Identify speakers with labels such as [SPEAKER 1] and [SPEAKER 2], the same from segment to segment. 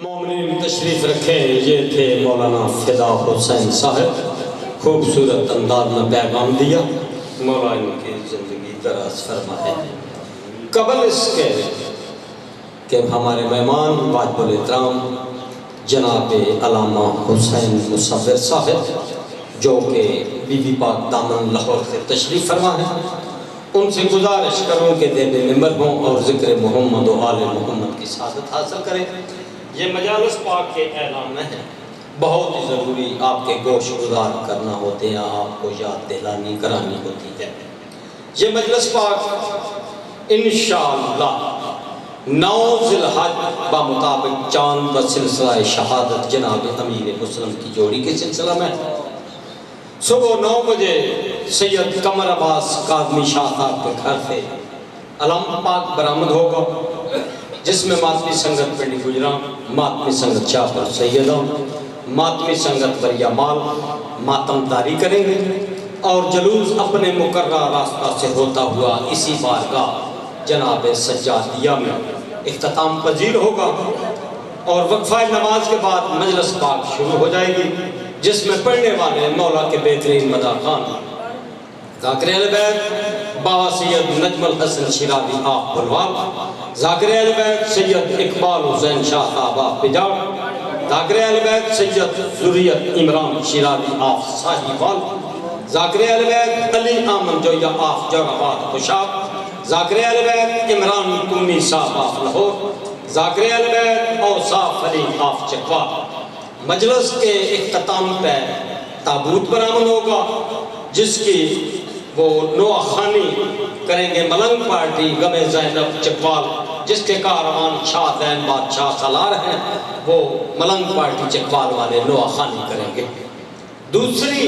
[SPEAKER 1] مومنین تشریف رکھیں، یہ تھے مولانا فدا حسین صاحب، خوبصورت انداز میں پیغام دیا، مولا ان کی زندگی دراز فرمائے۔ قبل اس کے کہ ہمارے مہمان واجب الاحترام جناب علامہ حسین مصور صاحب جو کہ بی بی پاک دامن لاہور سے تشریف فرما ہے، ان سے گزارش کروں کہ دیب ممبر ہوں اور ذکر محمد و آل محمد کی سعادت حاصل کریں۔ یہ مجالس پاک کے اعلان میں ہے، بہت ہی ضروری آپ کے گوش گزار کرنا ہوتے ہیں، آپ کو یاد دلانی کرانی ہوتی ہے۔ یہ مجلس پاک انشاءاللہ 9 ذی الحج بمطابق چاند و سلسلہ شہادت جناب امیر مسلم کی جوڑی کے سلسلہ میں صبح 9 بجے سید قمر عباس کاظمی شاہ صاحب کے گھر سے علم پاک برآمد ہوگا، جس میں ماتمی سنگت پنڈی گجراں، ماتمی سنگت شاہ پر سیدہ، ماتمی سنگت بریا مال ماتم داری کریں گے اور جلوس اپنے مقررہ راستہ سے ہوتا ہوا اسی بارگاہ جناب سجادیہ میں اختتام پذیر ہوگا، اور وقفہ نماز کے بعد مجلس پاک شروع ہو جائے گی، جس میں پڑھنے والے مولا کے بہترین مداخان ذاکر اہل بیت بابا سید نجم الحسن شیرازی آپ بلوال، ذاکر اہل بیت سید اقبال حسین شاہ صاحب آپ پجاڑ، ذاکر اہل بیت سید ذریت عمران شیرازی آپ ساہیوال، ذاکر اہل بیت علی آمن جویہ آپ جورآباد خوشاب، ذاکر اہل بیت عمران قمی صاحب آپ لاہور، ذاکر اہل بیت اوصاف علی آپ چکوا۔ مجلس کے اختتام پہ تابوت برآمد ہوگا، جس کی وہ نوح خانی کریں گے ملنگ پارٹی غم زینب چکوال، جس کے کاروان شاہ زین بادشاہ سالار ہیں، وہ ملنگ پارٹی چکوال والے نوح خانی کریں گے۔ دوسری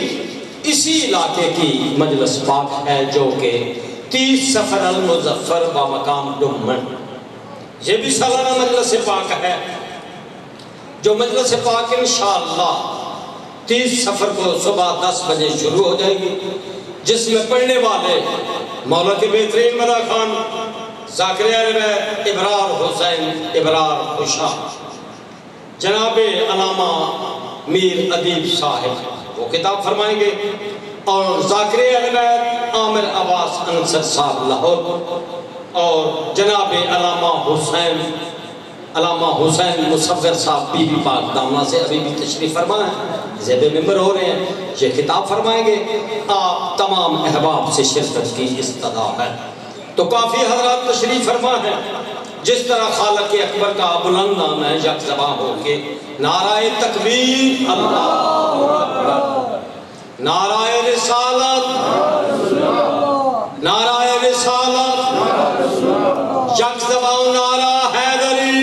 [SPEAKER 1] اسی علاقے کی مجلس پاک ہے جو کہ 30 سفر المظفر و مقام ڈمن، یہ بھی سالانہ مجلس پاک ہے، جو مجلس پاک انشاءاللہ 30 سفر کو صبح 10 بجے شروع ہو جائے گی، جس میں پڑھنے والے مولا کے بہترین مداخان ذاکر اہل بیت ابرار حسین ابرار خوشا، جناب علامہ میر ادیب صاحب وہ کتاب فرمائیں گے، اور ذاکر اہل بیت عامر عباس انصر صاحب لاہور، اور جناب علامہ حسین مصور صاحب بی بی پاک دامنہ سے ابھی بھی تشریف فرما ہے، زیب ممبر ہو رہے ہیں، یہ خطاب فرمائیں گے۔ آپ تمام احباب سے شرکت کی استدعا ہے، تو کافی حضرات تشریف فرما ہے۔ جس طرح خالق اکبر کا بلند نام ہے، یک زباں ہو کے نعرہ تکبیر اللہ اکبر، نعرہ رسالت، نعرہ رسالت، یک زباں نعرہ حیدری۔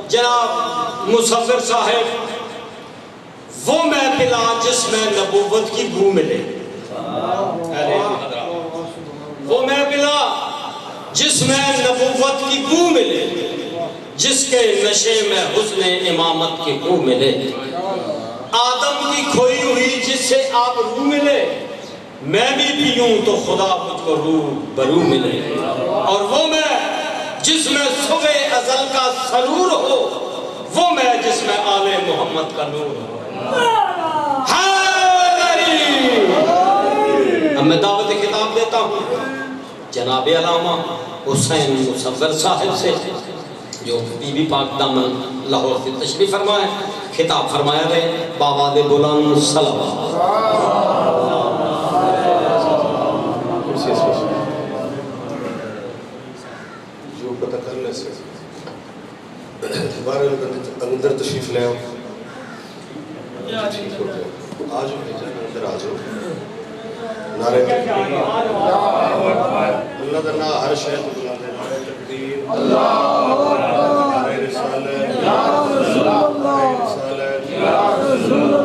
[SPEAKER 1] جناب مصور صاحب وہ محفل جس میں نبوت کی بو ملے، وہ محفل جس میں نبوت کی بو ملے، جس کے نشے میں حسن امامت کی بو ملے، آدم کی کھوئی ہوئی جس سے آپ روح ملے، میں بھی پیوں تو خدا مجھ کو روح برو ملے، اور وہ میں جس میں صبح ازل کا سرور ہو، وہ میں جس میں آل محمد کا نور ہو۔ اب میں دعوت خطاب دیتا ہوں جناب علامہ حسین مصور صاحب سے، جو بی بی پاک دامن لاہور سے تشریف فرمائے، خطاب فرمایا رہے بآواز بلند صلوات۔
[SPEAKER 2] جو پتہ کرنے سے بارے اندر تشریف لے آؤ، ٹھیک ہو گیا، آجو اندر آجو، نعرہ تکبیر اللہ دنا ہر شہر بلا دے، نعرہ تکبیر نعرہ رسالت،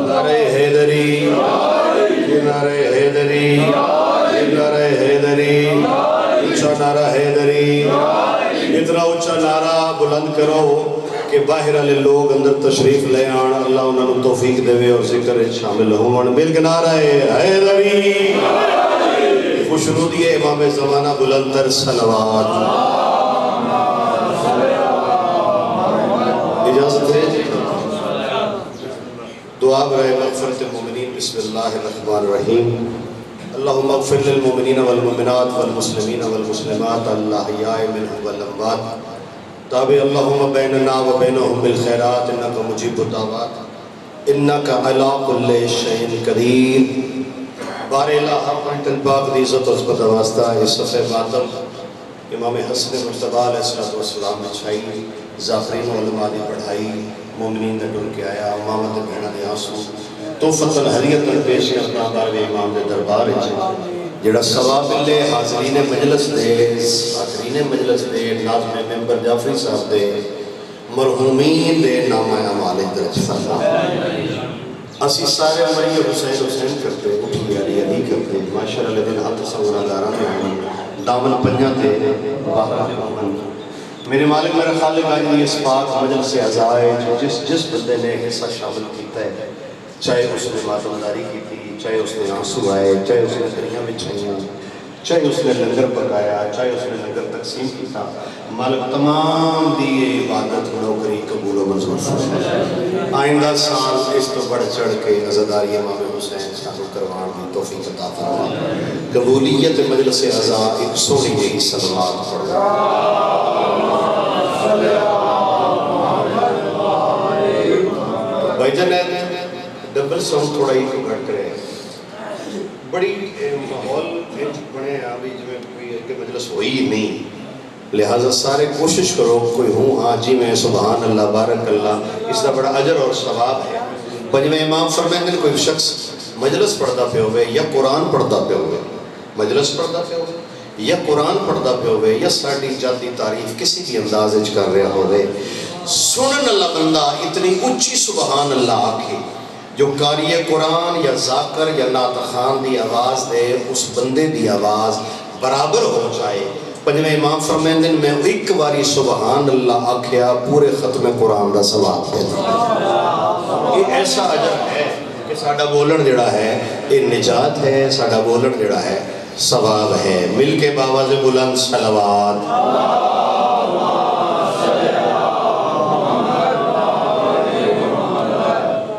[SPEAKER 2] نعرہ حیدری، نعرہ حیدری، نعرہ حیدری، اونچا نعرہ حیدری، اتنا اونچا نعرہ بلند کرو کہ باہر والے لوگ اندر تشریف لے آن، اللہ انہوں نے توفیق دے اور ذکر شامل ہوں۔ مل کے نعرہ حیدری، خوشنودی امام زمانہ بلند تر صلوات۔ دعا برائے مغفرت المومنین. بسم اللہ الرحمن الرحیم. اللہم اغفر للمومنین والمومنات والمسلمین والمسلمات الاحیاء منہم والاموات. تابع اللہم بیننا وبینہم بالخیرات انکا مجیب الدعوات انکا علی کل شیء قدیر. بار الہ پنٹن پاک دی عزت و عظمت واسطہ اس صفحہ ماتم امام حسن مجتبیٰ علیہ السلام نے چھائی, زافرین علماء دی پڑھائی, مومنین نے ڈر کے آیا, امامت بہنہ دے آنسو توفت الحریت میں پیش کرنا بارے امام دے دربار جڑا ثواب ملے حاضرین مجلس دے ناظم ممبر جعفری صاحب دے مرحومین دے نامہ اعمال درج فرما. اسی سارے مری حسین کرتے, اٹھی علی کرتے, ماشاءاللہ دن ہاتھ سورہ دارہ میں دامن پنجہ تے باہر مومن. میرے مالک میرا خالق آج اس پاک مجلس سے عزائے جو جس بندے نے حصہ شامل کیتا ہے, چاہے اس نے ماتمداری کی تھی, چاہے اس نے آنسو آئے, چاہے اس نے دریاں میں چھائیاں, چاہے اس نے لنگر پکایا, چاہے اس نے لنگر تقسیم کیتا, مالک تمام دیئے عبادت نوکری قبول و منظور فرمائے. آئندہ سال اس تو بڑھ چڑھ کے عزاداری امام حسین سانو کروان دی توفیق عطا فرمائے. قبولیت مجلس عزا ایک سونی جہی صلوات پڑھو. بھائی جنید ڈبل ساؤنڈ تھوڑا ہی تو گھٹ رہے ہیں, بڑی ماحول بنے ابھی جو کوئی کہ مجلس ہوئی ہی نہیں, لہٰذا سارے کوشش کرو کوئی ہوں ہاں جی میں سبحان اللہ بارک اللہ, اس کا بڑا اجر اور ثواب ہے. پنجویں امام فرمائیں کوئی شخص مجلس پڑھتا پہ ہوئے یا قرآن پڑھتا پہ ہوئے, مجلس پڑھتا پہ ہوئے یا قرآن پڑھتا پہ ہوئے یا ساڑھی جاتی تعریف کسی بھی انداز کر رہا ہوئے, سنن اللہ بندہ اتنی اچھی سبحان اللہ آکھے جو قاری قرآن یا ذاکر یا نعت خان دی آواز دے اس بندے دی آواز برابر ہو جائے. پنجویں امام فرمائیں میں ایک باری سبحان اللہ آکھیا پورے ختم قرآن دا ثواب دیتا. یہ ایسا اجر ہے کہ ساڈا بولن جڑا ہے یہ نجات ہے, ساڈا بولن جڑا ہے ثواب ہے. مل کے باواز بلند صلوات.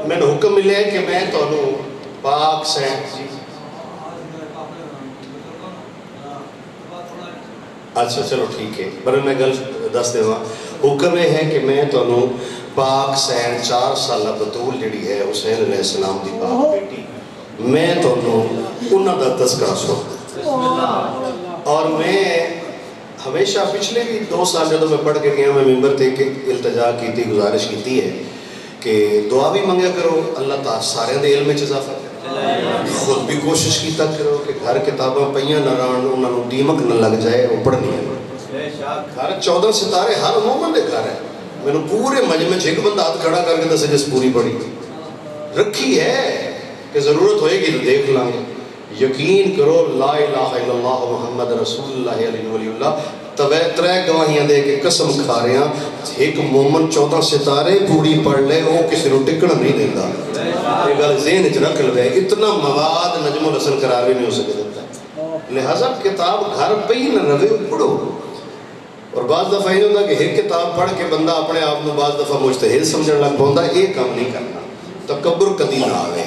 [SPEAKER 2] میں نے حکم ملے کہ میں تو پاک سینٹ جی اچھا چلو ٹھیک ہے پر میں گل دس دے حکم یہ ہے کہ میں تو پاک سینٹ 4 سالہ بطول جڑی ہے حسین علیہ السلام دی پاک بیٹی, میں تو انہاں دا تذکرہ سن. اور میں ہمیشہ پچھلے بھی 2 سال جدو میں پڑھ کے گیا میں ممبر تے کہ التجا کی تھی, گزارش کی تھی ہے کہ دعا بھی منگیا کرو اللہ تعالیٰ سارے دے علم میں اضافہ کرے, خود بھی کوشش کیتا کرو کہ گھر کتاباں پہیاں نہ رہن, انہوں نے دیمک نہ لگ جائے, وہ پڑھنی ہے. گھر 14 ستارے ہر مومن دے گھر ہے. میں نے پورے مجمع ایک بندہ ہاتھ کھڑا کر کے دسے جس پوری پڑھی رکھی ہے کہ ضرورت ہوئے گی تو دیکھ لیں گے. یقین کرو لا الہ الا اللہ محمد رسول اللہ علیہ ولی اللہ ترے گواہیاں دے کے قسم کھا رہے ہیں, ایک مومن 14 ستارے پوری پڑھ لے وہ کسی نے ٹکڑ نہیں دیتا. یہ گل ذہن وچ رکھ لے, اتنا مواد نجم الحسن قرار بھی نہیں ہو سکے دیتا ہے. لہٰذا کتاب گھر پہ ہی نہ رہے پڑھو. اور بعض دفعہ یہ ہوتا کہ ایک کتاب پڑھ کے بندہ اپنے آپ کو بعض دفعہ مجتہد سمجھنے لگ پاؤں, یہ کام نہیں کرنا. تکبر کدی نہ آوے.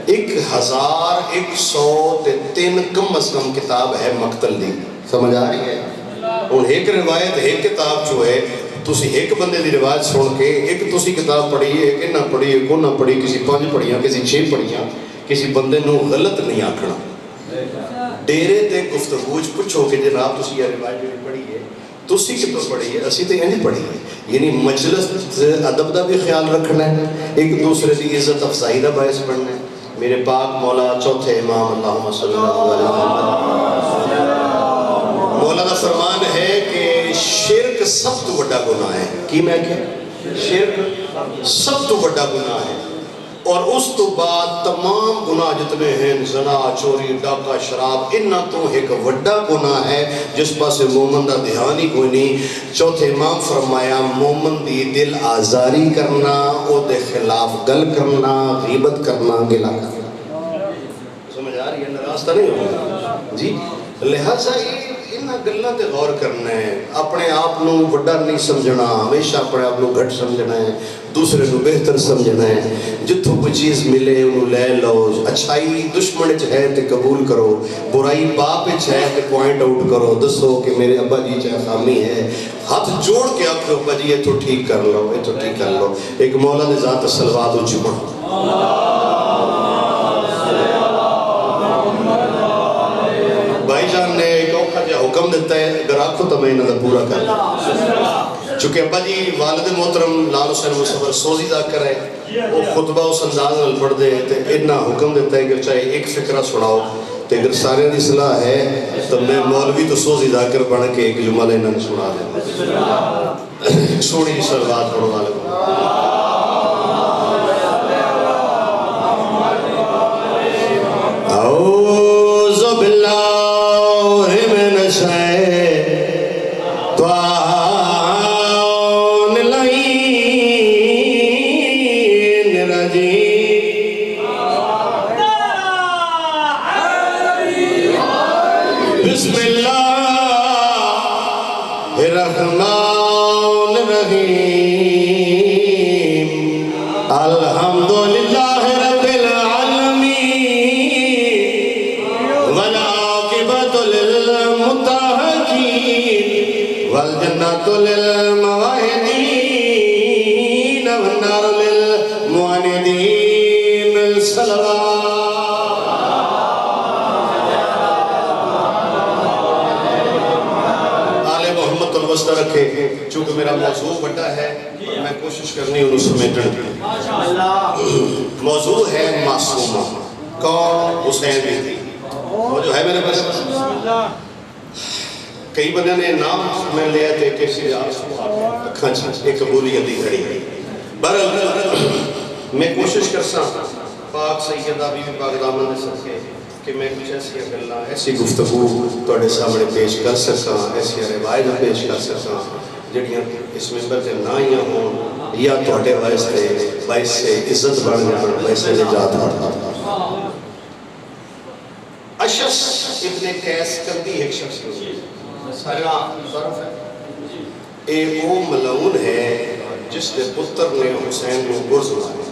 [SPEAKER 2] 1103 کم از کم کتاب ہے مقتل دی, سمجھ آ رہی ہے. اور ایک روایت ایک کتاب جو ہے تسی ایک بندے دی روایت سن کے ایک تسی کتاب پڑھی, ایک نہ پڑھی, ایک نہ پڑھی, کسی 5 پڑھیاں کسی 6 پڑھیاں, کسی بندے نو غلط نہیں آکھنا. ڈیرے تے گفتگوچ پوچھو کہ جناب تسی یہ روایت جو پڑھی ہے تسی کتوں پڑھی ہے, اسی تے انج پڑھی ہے. یعنی مجلس ادب دا بھی خیال رکھنا ہے, ایک دوسرے دی عزت افزائی دا باعث بننا ہے. میرے پاک مولا چوتھے امام اللہم صلی اللہ علیہ وسلم مولا دا فرمان ہے کہ شرک سب تو بڑا گناہ ہے. کی میں کہ شرک سب تو بڑا گناہ ہے, اور اس تو بعد تمام گناہ جتنے ہیں زنا, چوری, ڈاکہ, شراب, انہاں تو ایک وڈا گناہ ہے جس پاس مومن دا دھیان ہی کوئی نہیں. چوتھے امام فرمایا مومن دی دل آزاری کرنا, او دے خلاف گل کرنا, غیبت کرنا, گلا کرنا. سمجھ آ رہی ہے, راستہ نہیں ہوگا جی. لہٰذا ਇਹਨਾਂ ਗੱਲਾਂ ਤੇ ਗੌਰ ਕਰਨਾ ਹੈ। ਆਪਣੇ ਆਪ ਨੂੰ ਵੱਡਾ ਨਹੀਂ ਸਮਝਣਾ, ਹਮੇਸ਼ਾ ਆਪਣੇ ਆਪ ਨੂੰ ਘੱਟ ਸਮਝਣਾ ਹੈ, ਦੂਸਰੇ ਨੂੰ ਬਿਹਤਰ ਸਮਝਣਾ ਹੈ। ਜਿੱਥੋਂ ਕੋਈ ਚੀਜ਼ ਮਿਲੇ ਉਹਨੂੰ ਲੈ ਲਓ। ਅੱਛਾਈ ਦੁਸ਼ਮਣ 'ਚ ਹੈ ਤੇ ਕਬੂਲ ਕਰੋ, ਬੁਰਾਈ ਬਾਪ 'ਚ ਹੈ ਤੇ ਪੁਆਇੰਟ ਆਊਟ ਕਰੋ। ਦੱਸੋ کہ میرے ابا جی چاہے خامی ہے، ہاتھ جوڑ کے آکھو ابا جی یہ تو ٹھیک کر لو، یہ تو ٹھیک کر لو۔ ایک مولا نے ذات الصلوات اچھی پڑھو۔ بھائی جان نے ایک اوکھا جا حکم دیتا ہے، اگر آکھو تو میں انہوں نے پورا کر لوں۔ چونکہ ابا جی والد محترم لال حسین مصور سوزی ذاکر ہے، وہ خطبہ اس انداز میں پڑھ دے تو اتنا حکم دیتا ہے کہ چاہے ایک فکرہ سناؤ، تو اگر سارے دی صلاح ہے تو میں مولوی تو سوزی ذاکر بن کے ایک جملہ انہوں نے سنا دیں۔ سونی صلوات پڑھو والے اعوذ باللہ من الشیطان اللعین الرجیم۔ بسم اللہ الرحمن الرحیم۔ الحمدللہ رب العالمین، والعاقبۃ للمتقین، والجنۃ للموحدین، والنار للمعاندین۔ آل محمد الوسطی رکھے۔ چونکہ میرا موضوع بڑا ہے میں کوشش کرنی انہوں سمیٹن۔ موضوع ہے معصومہ۔ کون؟ حسین بھی وہ جو ہے میرے پاس۔ کئی بندے نے نام میں لیا تھے کسی ایک قبولیت دی گھڑی۔ بہرحال میں کوشش کرسا پاک سیدہ بی بی پاک دامن دے سکے کہ میں کچھ ایسی گلاں ایسی گفتگو تواڈے سامنے پیش کر سکاں، ایسی روایت پیش کر سکاں جڑیاں اس ممبر تے نہ ہی ہون یا تواڈے واسطے باعث سے عزت بڑھ جان، باعث سے نجات بڑھ جان۔ اشعث ابن قیس کندی ایک شخص سارا ظرف ہے، ایک وہ ملعون ہے جس نے پتر نے حسین کو گرز مارا۔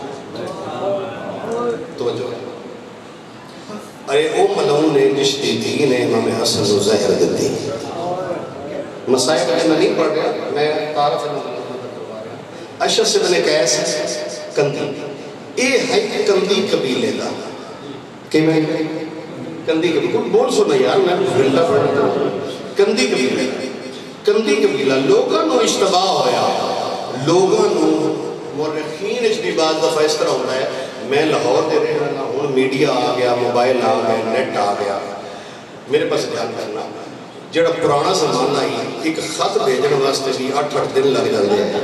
[SPEAKER 2] توجہ ہے، ارے وہ ملعون ہے جس دی دین ہے امام حسن و ظاہر دی۔ مسائل میں نہیں پڑھ رہا، میں تعارف کروا رہا۔ اشعث ابن قیس کندی، اے ہے کندی قبیلے دا کہ میں کندی قبیلہ بول سنا یار، میں گھنٹہ پڑھتا ہوں۔ کندی قبیلہ، کندی قبیلہ لوگاں نو اشتباہ ہویا، لوگاں نو مورخین اس بھی بعض دفعہ اس طرح ہوتا ہے۔ میں لاہور دے رہے ہیں، ہوں میڈیا آ گیا، موبائل آ گیا، نیٹ آ گیا، میرے پاس دھیان کرنا جڑا پرانا زمانہ ہی ایک خط بھیجن واسطے بھی 8-8 دن لگ جاندے ہیں۔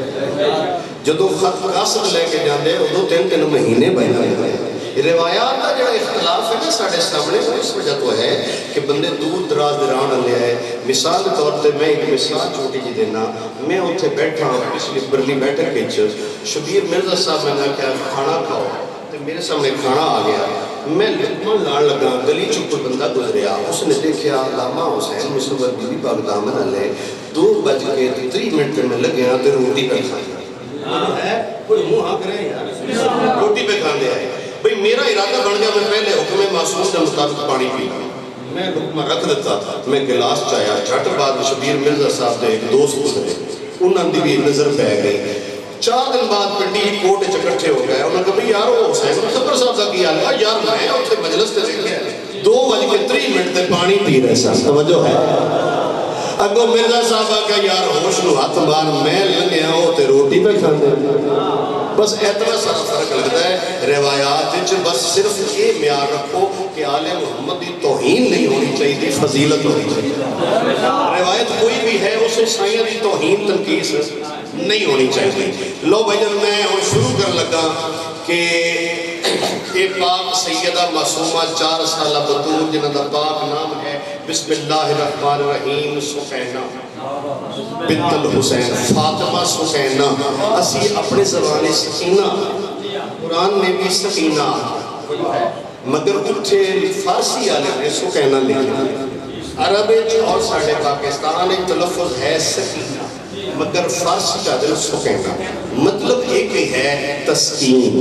[SPEAKER 2] جدو خط قاصد لے کے جاندے ادو 3-3 مہینے بن جاندے ہیں۔ روایات کا جڑا اختلاف ہے نا ساڑھے سامنے، اس وجہ تو ہے کہ بندے دور دراز دران لے آئے۔ مثال کے طور پہ میں ایک مثال چھوٹی جی دینا، میں اتنے بیٹھا پچھلی برلی بیٹھک وچ شبیر مرزا صاحب میں نے کہا کھانا کھاؤ، تو میرے سامنے کھانا آ گیا، میں لقمہ لان لگا، گلی چ کوئی بندہ گزریا، اس نے دیکھا علامہ حسین مصور بی بی پاک دامن والے 2:30 میں لگیا تو روٹی پہ کھانا ہے، کوئی منہ ہاں کرے یار، روٹی پہ کھانے آئے۔ بھئی میرا ارادہ بن گیا، میں پہلے حکم معصوم کے مطابق پانی پی گا، میں لقمہ رکھ دیتا، میں گلاس چایا، جھٹ بعد شبیر مرزا صاحب دے ایک دوست گزرے، انہوں نے بھی نظر پہ گئی۔ 4 دن بعد پنڈی کوٹ اکٹھے ہو گئے، انہوں نے کہا بھئی یار وہ حسین مصور صاحب کا کیا لگا یار، میں اتنے مجلس تے دیکھے 2:30 تے پانی پی رہے سن۔ توجہ ہے، اگو مرزا صاحب آ کہ یار ہوش نو ہاتھ مار، میں لگیا ہو تے روٹی پہ کھاندے۔ بس اتنا سارا فرق لگتا ہے روایات، بس صرف یہ معیار رکھو کہ آل محمد کی توہین نہیں ہونی چاہیے، فضیلت ہونی چاہیے۔ روایت کوئی بھی ہے اسے سائیاں کی توہین تنقیص نہیں ہونی چاہیے۔ لو بھائی جب میں شروع کر لگا کہ یہ پاک سیدہ معصومہ 4 سالہ بطور جنہاں دا پاک نام ہے بسم اللہ الرحمن الرحیم سکینہ بنت الحسین، فاطمہ سکینہ، اسی اپنے زبان سکینہ، قرآن میں بھی سکینہ، مگر اٹھے فارسی آلے نے سکینہ لکھا۔ عرب اور ساڑھے پاکستان ایک تلفظ ہے سکینہ مگر فارسی کا دل سکینہ مطلب ایک ہی ہے تسکین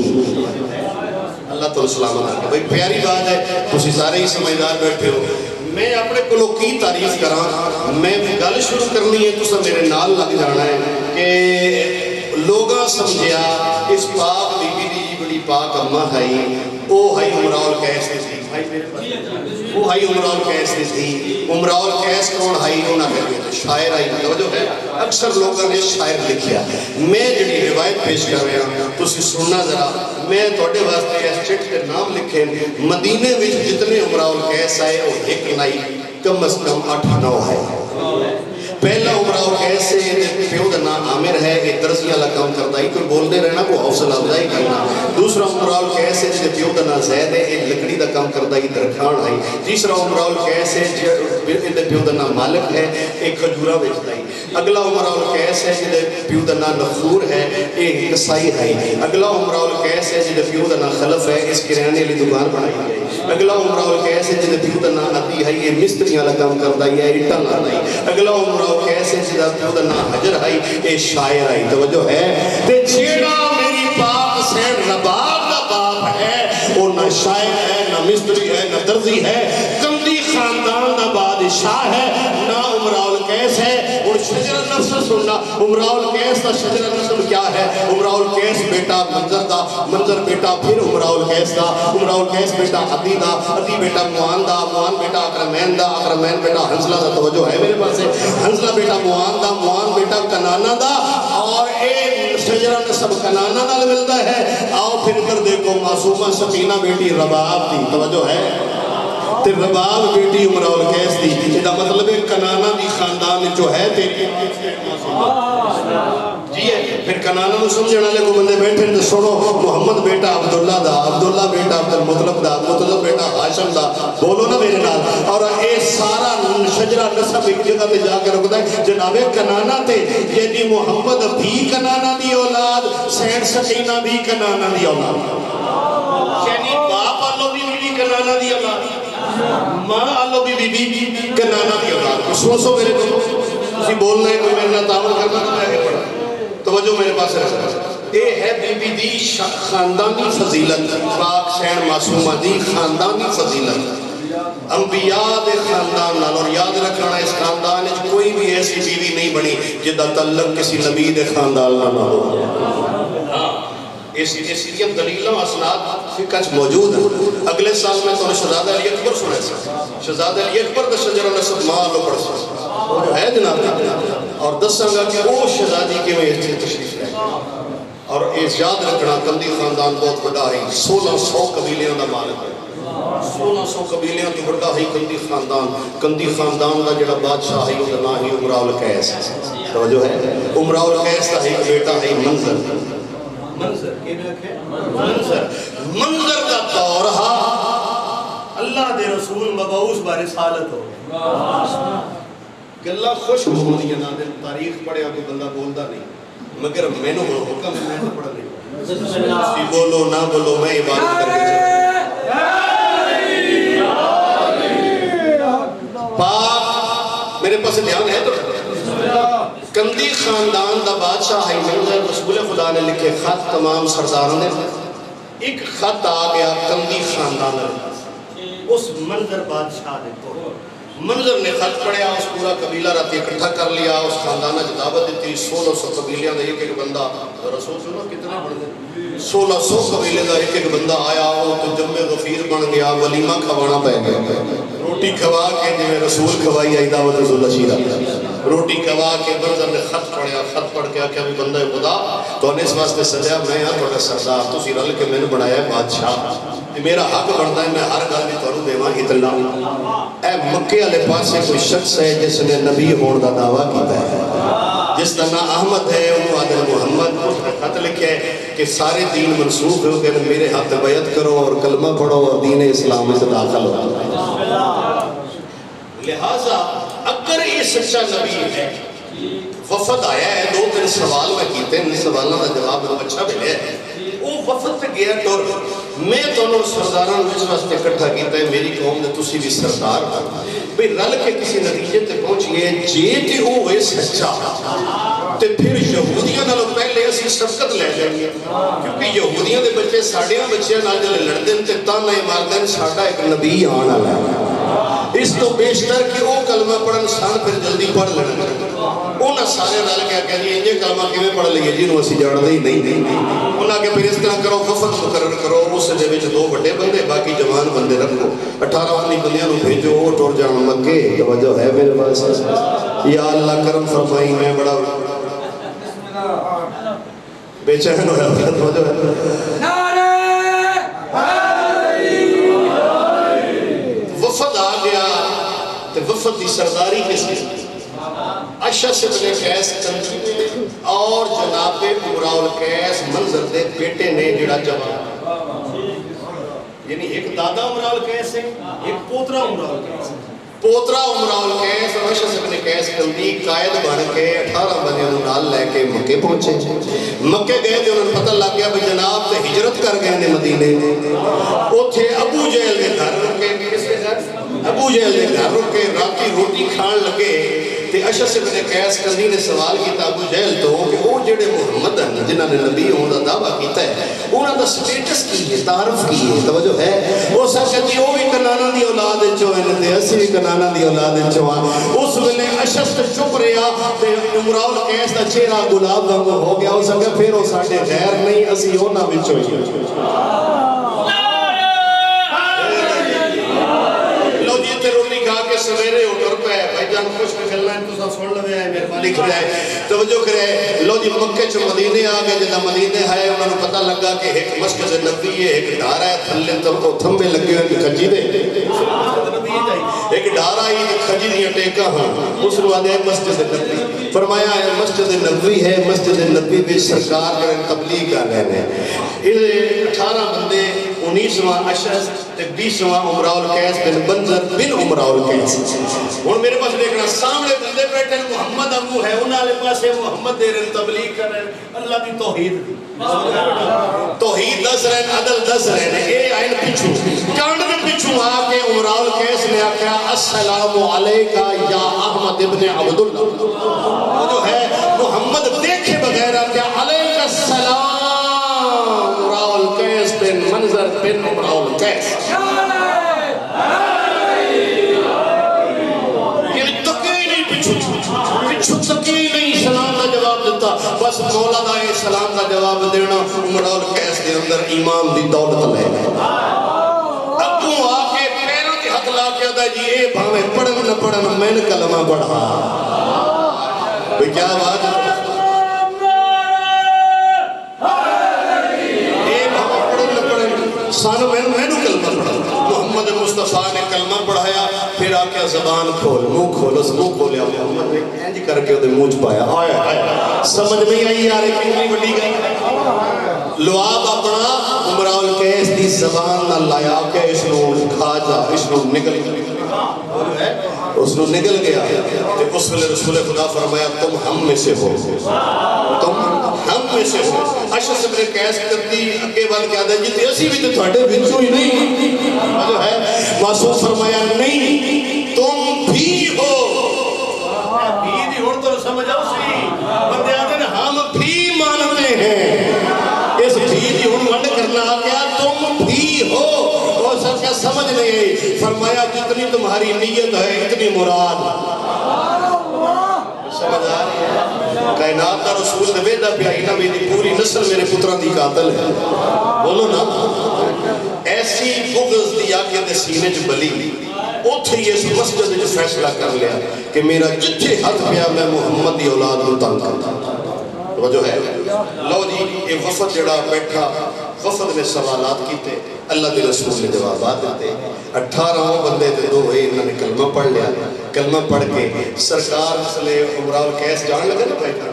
[SPEAKER 2] اللہ تعالیٰ سلامت ہے بھائی پیاری بات ہے تسی سارے ہی سمجھدار بیٹھے ہو میں اپنے کلو کی تعریف کراں میں گل شروع کرنی ہے تو میرے نال لگ جانا ہے کہ لوگاں سمجھیا اس پاک بی بی دی بڑی پاک اماں ہائی او ہائی عمرہ القیس دی وہ ہائی عمرہ القیس دی تھی عمرہ القیس کون ہائی انہاں کہتے ہیں شاعر آئی توجہ ہے اکثر لوگوں نے شاعر لکھیا میں جڑی روایت پیش کر رہے ہیں تو اسی سننا ذرا میں توڑے واسطے اس چٹ کے نام لکھے مدینے وچ جتنے عمرہ القیس آئے وہ ایک نائی کم از کم 8-9 ہے پہلا عمرہ القیس سے پیو دا نام عامر ہے ایک درزی والا کام کرتا ہی کوئی بول دے رہنا کوئی حوصلہ افزائی کرنا دوسرا عمرہ القیس ہے جس پیو دا نام زید ہے ایک لکڑی دا کام کرتا ہی درکھان ہے تیسرا عمرہ القیس ہے جس پیو دا نام مالک ہے ایک خجورہ بیچتا ہی اگلا عمرہ القیس ہے جس پیو دا نام نخور ہے ایک کسائی ہے اگلا عمرہ القیس ہے جس پیو دا نام خلف ہے اس کریانے لی دکان بنائی ہے اگلا عمرہ القیس ہے جس پیو دا نام عدی ہے یہ مستری والا کام کرتا ہی ہے اٹھا لانا ہے اگلا عمرہ کیسے جدا پیو دا نام حجر آئی اے شاعر آئی توجہ ہے تے جیڑا میری پاک سین رباب دا باپ ہے وہ نہ شاعر ہے نہ مستری ہے نہ درزی ہے کمدی خاندان دا بادشاہ ہے نہ عمرہ القیس ہے اور شجر نسل سننا عمرہ القیس دا شجر نسل کیا ہے عمرہ القیس بیٹا منظر دا منظر بیٹا پھر عمرہ القیس دا عمرہ القیس بیٹا عدی دا عدی بیٹا معان دا معان بیٹا اکرمین دا اکرمین بیٹا حنزلہ دا توجہ ہے میرے پاس سے حنزلہ بیٹا معان دا معان بیٹا کنانا دا اور ایک شجرہ نسب کنانا دا ملتا ہے آؤ پھر کر دیکھو معصومہ سکینہ بیٹی رباب دی توجہ ہے تے رباب بیٹی عمرہ القیس دی یہ مطلب ہے کنانا دی خاندان جو ہے تیری جی ہے پھر کنانا نو سمجھنا لے کو بندے بیٹھے تو سنو محمد بیٹا عبداللہ دا عبداللہ بیٹا عبدالمطلب دا مطلب بیٹا حاشم دا بولو نا میرے نال اور اے سارا شجرہ نسب ایک جگہ تے جا کے رکھتا ہے جناب کنانا تے یعنی محمد بھی کنانا دی اولاد سین سکینہ بھی کنانا دی اولاد یعنی باپ آلو بھی کنانا دی اولاد ماں آلو بھی کنانا دی اولاد سو میرے کو اسی بولنا ہے کوئی میرے تعاون کرنا تو میں آگے پڑھا توجہ میرے پاس ہے یہ ہے بی بی دی خاندانی فضیلت پاک سین معصومہ دی خاندانی فضیلت انبیاء دے خاندان نال اور یاد رکھنا اس خاندان میں کوئی بھی ایسی بیوی نہیں بنی جدہ تعلق کسی نبی دے خاندان نہ ہو اس لیے دلیلہ اسناد فقہ موجود ہے اگلے سال میں تو شہزادہ علی اکبر سنے سا شہزادہ علی اکبر دا شجرہ نسب ماں لو پڑھ سا ہے جناب اور دس سنگا کہ وہ شہزادی کے میں تشریف ہے اور اس یاد رکھنا کندی خاندان بہت بڑا ہے 1600 قبیلیاں دا مالک ہے 1600 قبیلیاں تو بڑا ہے کندی خاندان دا جڑا بادشاہ ہے وہ نام ہی عمرہ القیس توجہ ہے عمرہ القیس دا ایک بیٹا ہے منظر منظر کا دور اللہ دے رسول مبعوث بار رسالت ہو گلہ خوش ہوئی نا دے تاریخ پڑھے کوئی بندہ بولتا نہیں مگر میں نے حکم میں نے پڑھا نہیں بولو نہ بولو میں عبادت کر کے پاک میرے پاس دھیان ہے تو کندی خاندان دا بادشاہ ہے منظر رسول خدا نے لکھے خط تمام سرداروں نے ایک خط آ گیا کندی خاندان اس منظر بادشاہ نے منظر نے خط پڑھیا اس پورا قبیلہ راتی اکٹھا کر لیا اس خاندانہ جدابت دیتی 1600 قبیلیاں دا ایک بندہ رسول سنو کتنا بڑھ گئے 1600 قبیلے دا ایک بندہ آیا وہ تو جمع غفیر بن گیا ولیمہ کھوانا پہ گیا روٹی کھوا کے جو رسول کھوائی آئی دعوت رسول شیرہ روٹی کھوا کے منظر نے خط پڑھیا خط پڑھ کے آکھیا بھی بندہ خدا تو انہیں اس واسطے سجیا میں ہاں توڑا سردار تو سی رل کے میں نے بڑھایا ہے بادشاہ میرا حق بڑھتا ہے میں ہر گل بھی تورو دیواں اتنا اے مکے والے پاس سے کوئی شخص ہے جس نے نبی ہون دا دعویٰ کیتا ہے جس کا نام احمد ہے انہوں عادل محمد اس نے خط لکھے کہ سارے دین منسوخ ہو کہ میرے ہاتھ بیعت کرو اور کلمہ پڑھو اور دین اسلام میں داخل ہو لہٰذا اگر یہ سچا نبی ہے وفد آیا ہے 2-3 سوال میں کیتے ہیں ان سوالوں کا جواب میں اچھا ملے وہ وفد تے گیا ٹور میں تانوں سرداراں وچ واسطے اکٹھا کیتا ہے میری قوم دے تسی بھی سردار بھئی رل کے کسی نتیجے تے پہنچیے جے تے او ہوئے سچا تے پھر یہودیاں نالوں پہلے اسی سبقت لے جائیں گے کیونکہ یہودیاں دے بچے ساڈیاں بچیاں نال جڑے لڑدے تے تانے ماردے ساڈا ایک نبی آن والا ہے اس تو بیشتر کہ وہ کلمہ پڑھن سان پھر جلدی پڑھ لینا انہاں سارے رل کے کہہ جی یہ کلمہ کیویں پڑھ لئے جی نو اسی جانتے ہی نہیں انہاں کہ پھر اس طرح کرو وفد مقرر کرو اس دے وچ 2 بڑے بندے باقی جوان بندے رکھو 18 آدمی بندیاں نو بھیجو وہ ٹر جان مکے توجہ ہے میرے پاس یا اللہ کرم فرمائی میں بڑا بے چین ہوا توجہ ہے وفد آ گیا تو وفد دی سرداری کس نے اشعث ابن قیس کنزی اور جناب امراء القیس منظر دے بیٹے نے جڑا جوان یعنی ایک دادا امراء القیس ہے ایک پوترا امراء القیس پوترا امراء القیس اور اشعث ابن قیس کنزی قائد بن کے 18 بندیاں نوں نال لے کے مکے پہنچے مکے گئے تے انہوں نے پتہ لگ گیا کہ جناب تے ہجرت کر گئے نے مدینے اوتھے ابو جہل دے گھر رکے کس کے گھر ابو جہل دے گھر رکے راتی روٹی کھان لگے تے اشعث ابن قیس کنزی نے سوال کیتا ابو جہل تو کہ وہ جڑے محمد ہیں جنہاں نے نبی ہون دا دعویٰ کیتا ہے انہاں دا سٹیٹس کی ہے تعارف کی ہے توجہ ہے وہ سب کہتی وہ بھی کنانا دی اولاد وچوں ہیں تے اسی بھی کنانا دی اولاد وچوں ہاں اس ویلے اشعث تے چپ رہیا تے امراء القیس دا چہرہ گلاب رنگ ہو گیا اس کہ پھر وہ ساڈے غیر نہیں اسی انہاں وچوں ہی روٹی کھا کے سویرے اٹھر پہ بھائی جان خوش میں چلنا ہے تو سب سن لوے ہیں مہربانی کر رہے ہیں توجہ کرے لو جی مکے چ مدینے آ گئے جدا مدینے ہے انہوں نے پتہ لگا کہ ایک مسجد نبوی ہے ایک ڈھارا ہے تھلے تو تھمبے لگے ہوئے کھجی دے ایک ڈھارا ہی کھجی دیاں ٹیکا ہاں اس نو آدھے مسجد نبوی فرمایا ہے مسجد نبوی ہے مسجد نبوی بھی سرکار کریں تبلیغ کر رہے ہیں 18 بندے 19واں اشعث تے 20واں امراء القیس بن منظر بن امراء القیس ہن میرے پاس دیکھنا سامنے بندے بیٹھے محمد ابو ہے انہاں دے پاسے محمد دے رہے تبلیغ کر رہے اللہ دی توحید توحید دس رہے ہیں عدل دس رہے ہیں اے آئین پچھو کانڈ میں پچھو آ کے امراء القیس نے آکھا السلام علیکہ یا احمد ابن عبداللہ وہ جو ہے محمد دیکھے بغیر آکھا علیکہ السلام امراء القیس بن منظر بن امراء القیس یہ تکی نہیں پچھو تکی نہیں سلام کا جواب دیتا بس مولا دا اے سلام کا جواب دینا امراء القیس دے اندر ایمان دی دولت لے ابو آ کے پیروں کے حق لا کے دا جی اے بھاویں پڑھن نہ پڑھن میں نے کلمہ پڑھا بھئی کیا بات ہے سانو میں نے کلمہ پڑھا محمد مصطفیٰ نے کلمہ پڑھایا پھر آکے زبان کھول منہ کھولیا محمد نے اینج کر کے دے منہ پایا آیا سمجھ میں آئی یار کتنی بڑی گئی لعاب اپنا امراء القیس دی زبان نہ لایا کہ اس نو کھا جا اس نو نکل گیا اس ویلے رسول خدا فرمایا تم ہم میں سے ہو تم ہم میں سے ہو اشعث ابن قیس کرتی اگے بات کیا دے جیتے اسی بھی تو تھوڑے بچوں ہی نہیں جو ہے معصوم فرمایا نہیں تم بھی ہو بھی نہیں ہو تو سمجھ آؤ سی بندے آتے ہیں ہم بھی مانتے ہیں اس بھی دی ہم وڈ کرنا کیا تم بھی ہو اور سب کا سمجھ نہیں ہے فرمایا جتنی تمہاری نیت ہے اتنی مراد سمجھ آ رہی ہے کائنات کا رسول نے ویدہ پہ آئی نا میری پوری نسل میرے پتران دی قاتل ہے بولو نا ایسی بغض دی آکے دے سینے جو بلی اوتھے یہ مسجد جو فیصلہ کر لیا کہ میرا جتھے حد پیا میں محمد دی اولاد کو تنگ کرتا جو ہے لو جی یہ وفد جڑا بیٹھا وفد نے سوالات کیتے اللہ دے رسول نے جوابات دیتے 18 بندے دے دو ہوئے انہوں نے کلمہ پڑھ لیا کلمہ پڑھ کے سرکار مسئلے امراء القیس جان لگے نا بیٹھا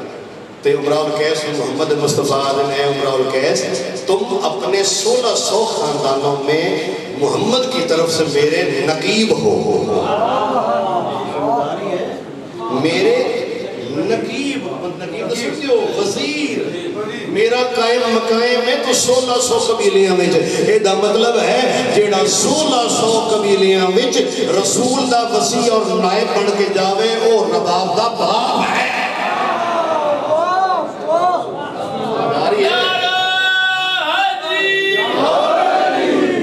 [SPEAKER 2] تے امراء القیس محمد مصطفیٰ نے امراء القیس تم اپنے 1600 خاندانوں میں محمد کی طرف سے میرے نقیب ہو میرے نقیب نقیب تو سکتے ہو وزیر میرا قائم مقائم ہے تو 1600 قبیلیاں وچ اے دا مطلب ہے جیڑا 1600 قبیلیاں وچ رسول دا وسیع اور نائب بن کے جاوے او رباب دا باپ ہے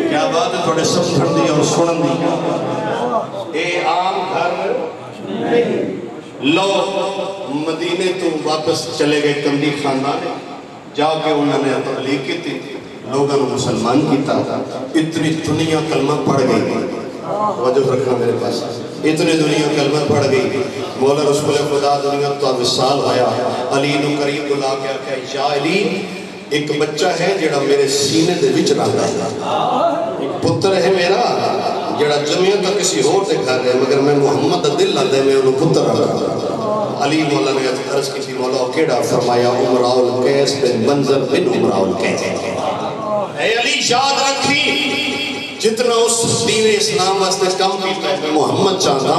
[SPEAKER 2] کیا بات ہے تھوڑے سمجھن دی اور سنن دی اے عام گھر نہیں لوگ مدینے تو واپس چلے گئے کملی خاندان جا کے انہوں نے تبلیغ کی تھی لوگوں نے مسلمان کیتا اتنی دنیا کلمہ پڑھ گئی توجہ رکھنا میرے پاس اتنی دنیا کلمہ پڑھ گئی مولا رسول خدا دنیا تو وصال آیا علی نو قریب بلا کے آکھا یا علی ایک بچہ ہے جڑا میرے سینے دے وچ رہندا ہے ایک پتر ہے میرا جڑا جمعیت کا کسی اور دے گھر ہے مگر میں محمد دا دل لگدا ہے میں انہوں پتر رکھا علی مولا نے عرض کی تھی مولا کیڑا فرمایا عمراء القیس بن منظر بن عمراء القیس اے علی یاد رکھی جتنا اس دین اسلام واسطے کم کیتا ہے میں محمد چاہتا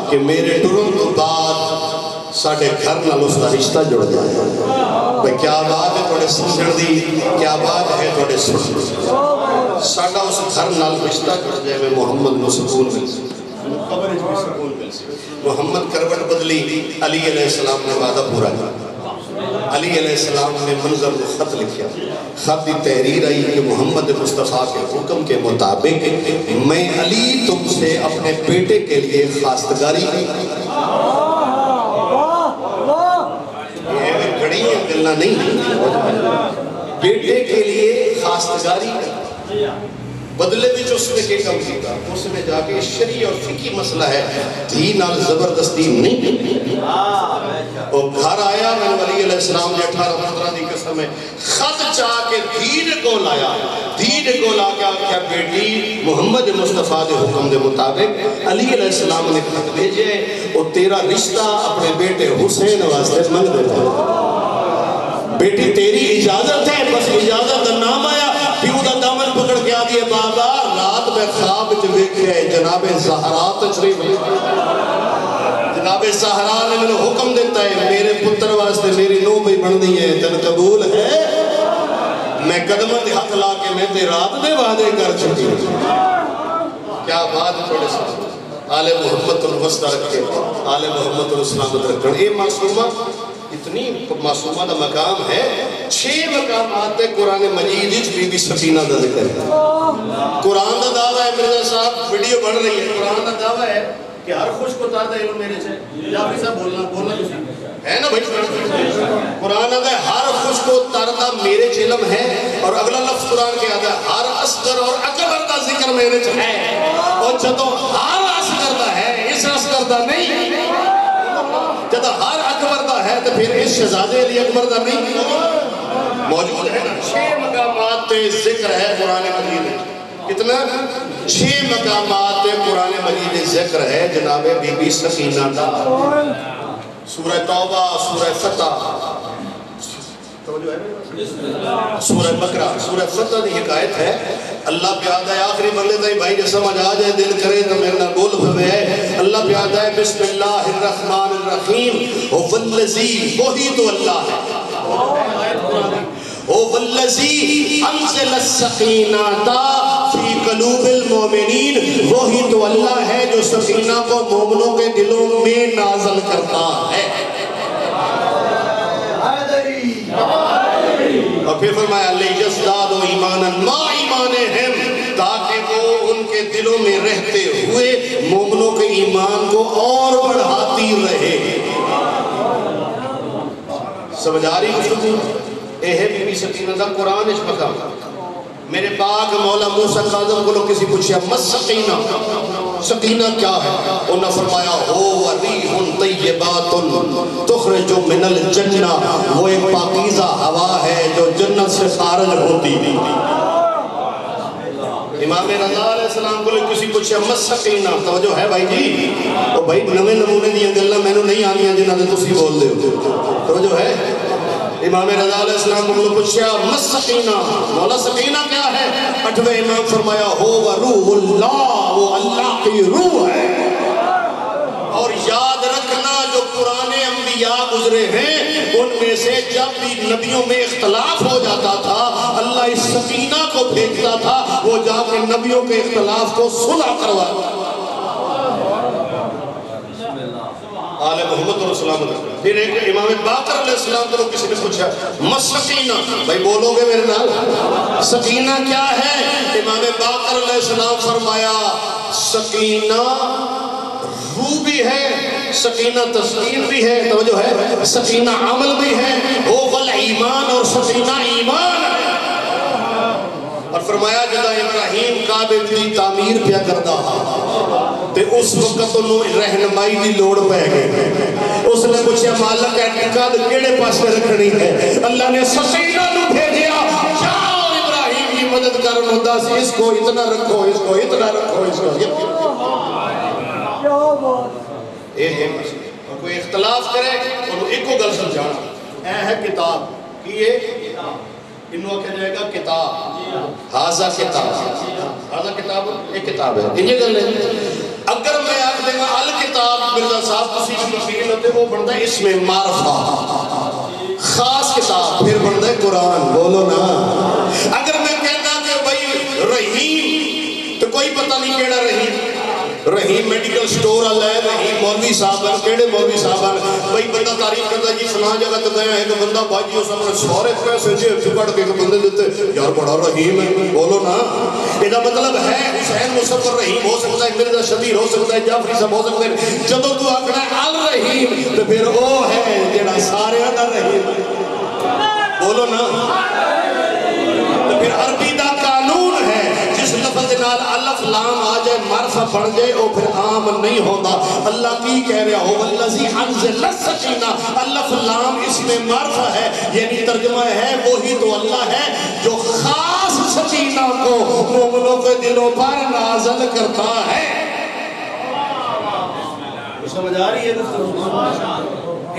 [SPEAKER 2] کہ میرے ٹرن تو بعد ساڑھے گھر نال اس کا رشتہ جڑ جائے بھئی کیا بات ہے تھوڑے سمجھن دی کیا بات ہے تھوڑے سمجھن ساڑھا اس گھر نال رشتہ جڑ جائے میں محمد نو سکون مل سے محمد کروٹ بدلی علی علیہ السلام نے وعدہ پورا کیا علی علیہ السلام نے منظر کو خط لکھیا خط دی تحریر آئی کہ محمد مصطفیٰ کے حکم کے مطابق میں علی تم سے اپنے بیٹے کے لیے خواستگاری یہ گھڑی ہے گلنا نہیں بیٹے کے لیے خواستگاری بدلے بھی جو اس نے کے کم کیتا اس نے جا کے شریع اور فقی مسئلہ ہے دھی نال زبردستی نہیں وہ گھر آیا میں علی علیہ السلام نے 18-15 دی قسم ہے خط چاہ کے دھیر کو لایا دھیر کو لا کے آکھیا بیٹی محمد مصطفیٰ دے حکم دے مطابق علی علیہ السلام نے خط بھیجے اور تیرا رشتہ اپنے بیٹے حسین واسطے منگ دیتا ہے بیٹی تیری اجازت ہے بس اجازت نام آیا پیو دا دامن پکڑ کے آدھی ہے بابا رات میں خواب دیکھے جناب زہرا تشریف جناب زہرا نے میں نے حکم دیتا ہے میرے پتر واسطے میری نو بھی بن دی ہے تن قبول ہے میں قدمت ہاتھ لا کے میں تے رات دے وعدے کر چکی کیا بات تھوڑے سے آل محمد الوسطہ رکھے آل محمد الاسلامت رکھے یہ معصومہ اتنی معصومہ دا مقام ہے 6 مقامات ہے قرآن مجید بی بی سکینہ دا ذکر ہے قرآن دا دعویٰ ہے مرزا صاحب ویڈیو بڑھ رہی ہے قرآن دا دعویٰ ہے کہ ہر خوش کو تاردا علم میرے سے یا بھی صاحب بولنا کسی ہے نا بھائی قرآن دا ہے ہر خوش کو تاردا میرے سے علم ہے اور اگلا لفظ قرآن کے آتا ہے ہر اصغر اور اکبر دا ذکر میرے سے ہے اور جدو ہر اصغر دا ہے اس اصغر دا نہیں جدہ ہر اکبر دا ہے تو پھر اس شہزادے علی اکبر دا نہیں موجود ہے 6 مقامات ذکر ہے قرآن مجید کتنا 6 مقامات قرآن مجید ذکر ہے جناب بی بی سکینہ دا سورہ توبہ سورہ فتح سورہ بقرہ سورہ فتح دی حکایت ہے اللہ پیادہ ہے آخری بندے تھے بھائی جو سمجھ آ جائے دل کرے تو میرے نال بول پھوے ہے اللہ پیادہ ہے بسم اللہ الرحمن الرحیم والذی وہی تو اللہ ہے والذی انزل السکینہ فی قلوب المومنین وہی تو اللہ ہے جو سکینہ کو مومنوں کے دلوں میں نازل کرتا ہے اور پھر فرمایا لیجزدادوا ایمانا ما ایمانہم تاکہ وہ ان کے دلوں میں رہتے ہوئے مومنوں کے ایمان کو اور بڑھاتی رہے سمجھ آ رہی گفتگو اے ہے بی بی سکینہ دا قرآن اس مقام میرے پاک مولا موسیٰ کاظم کو لوگ کسی پوچھیا مس سکینہ سکینہ کیا ہے انہوں نے فرمایا ہو ریح طیبات تخرج من الجنہ وہ ایک پاکیزہ ہوا ہے جو جنت سے خارج ہوتی امام رضا علیہ السلام کو لوگ کسی پوچھیا مس سکینہ توجہ ہے بھائی جی تو بھائی نوے نمونے دیا گلہ میں نے نہیں آنیا جنہ دے تسی بول دے توجہ ہے امام رضا علیہ السلام کو پوچھا مس سکینہ مولا سکینہ کیا ہے 8ویں امام فرمایا ہو روح اللہ وہ اللہ کی روح ہے اور یاد رکھنا جو قرآن انبیاء انبیاء گزرے ہیں ان میں سے جب بھی نبیوں میں اختلاف ہو جاتا تھا اللہ اس سکینہ کو بھیجتا تھا، وہ جا کے نبیوں کے اختلاف کو صلح کرواتا تھا۔ آل محمد رسول اللہ۔ پھر ایک امام باقر علیہ السلام کو کسی نے پوچھا مسکینہ، بھائی بولو گے میرے نال سکینہ کیا ہے؟ امام باقر علیہ السلام فرمایا سکینہ روح بھی ہے، سکینہ تسلیم بھی ہے، توجہ ہے، سکینہ عمل بھی ہے، وہ والایمان، اور سکینہ ایمان ہے۔ اور فرمایا جدا ابراہیم کعبے دی تعمیر پیا کردا تے اس وقت انہوں رہنمائی دی لوڑ پہ گئے، اس نے پوچھا مالک اعتقاد کیڑے پاسے رکھنی ہے؟ اللہ نے سکینہ نو بھیجیا، جاؤ ابراہیم کی مدد کرن ہوتا سی، اس کو اتنا رکھو، اس کو اتنا رکھو، اس کو اور کوئی اختلاف کرے انہوں ایک کو گل سمجھانا، اے ہے کتاب یہ انہوں کہا جائے گا کتاب، ہاذا کتاب، ہاذا کتاب ایک کتاب ہے، یہ گل ہے۔ اگر میں آپ دیں گا الکتاب مرزا صاحب کسی بھی مفیل ہوتے وہ بنتا ہے اس میں معرفہ، خاص کتاب پھر بنتا ہے قرآن، بولو نا۔ اگر میں کہتا کہ بھائی رحیم تو کوئی پتہ نہیں کیڑا رحیم، رحیم میڈیکل سٹور اللہ ہے، رحیم مولوی صاحب ہیں، کیڑے مولوی صاحب ہیں، بھائی بندہ تعریف کرتا جی فلاں جگہ تو گیا ہے کہ بندہ باجی اس اپنے سورے پیسے جیب سے کٹ کے بندے دیتے یار بڑا رحیم ہے، بولو نا۔ یہ مطلب ہے حسین مصور رحیم ہو سکتا ہے، مرزا شبیر ہو سکتا ہے، جعفری صاحب ہو سکتے ہیں، جدو تو آکھنا ہے الرحیم تو پھر وہ ہے جڑا سارے دا رحیم، بولو نا۔ تو پھر عربی دا قانون ہے جس لفظ نال الف لام آ جائے معرفہ پڑھ جائے وہ پھر عام نہیں ہوتا۔ اللہ کی کہہ رہا ہو والذی انزل السکینہ، الف لام اس میں معرفہ ہے، یعنی ترجمہ ہے وہی تو اللہ ہے جو خاص سکینہ کو مومنوں کے دلوں پر نازل کرتا ہے۔ سمجھ آ رہی ہے؟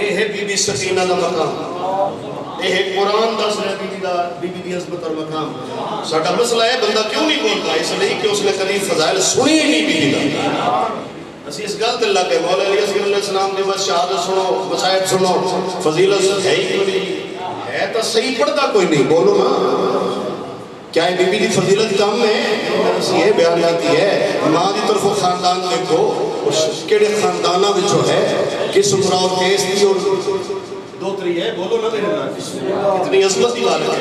[SPEAKER 2] یہ ہے بی بی سکینہ کا مقام، یہ ہے قرآن دس رہے بی بی دی عظمت اور مقام۔ ساڈا مسئلہ ہے بندہ کیوں نہیں بولتا؟ اس لیے کہ اس نے کبھی فضائل سنی نہیں بی بی دا۔ اسی اس گل تے لگ گئے، مولا علی اصغر علیہ السلام دی بس شہادت سنو، مصائب سنو، فضیلت ہے ہی کیوں نہیں؟ ہے تو صحیح پڑھتا کوئی نہیں، بولو نا۔ کیا ہے بی بی دی فضیلت کم ہے؟ یہ بیان جاتی ہے ماں دی طرف خاندان دیکھو کیڑے خاندانہ وچوں ہے، کس عمرہ اور کیس دی اور دو تری ہے، بولو نا میرے نام اتنی عظمت دی والد ہے۔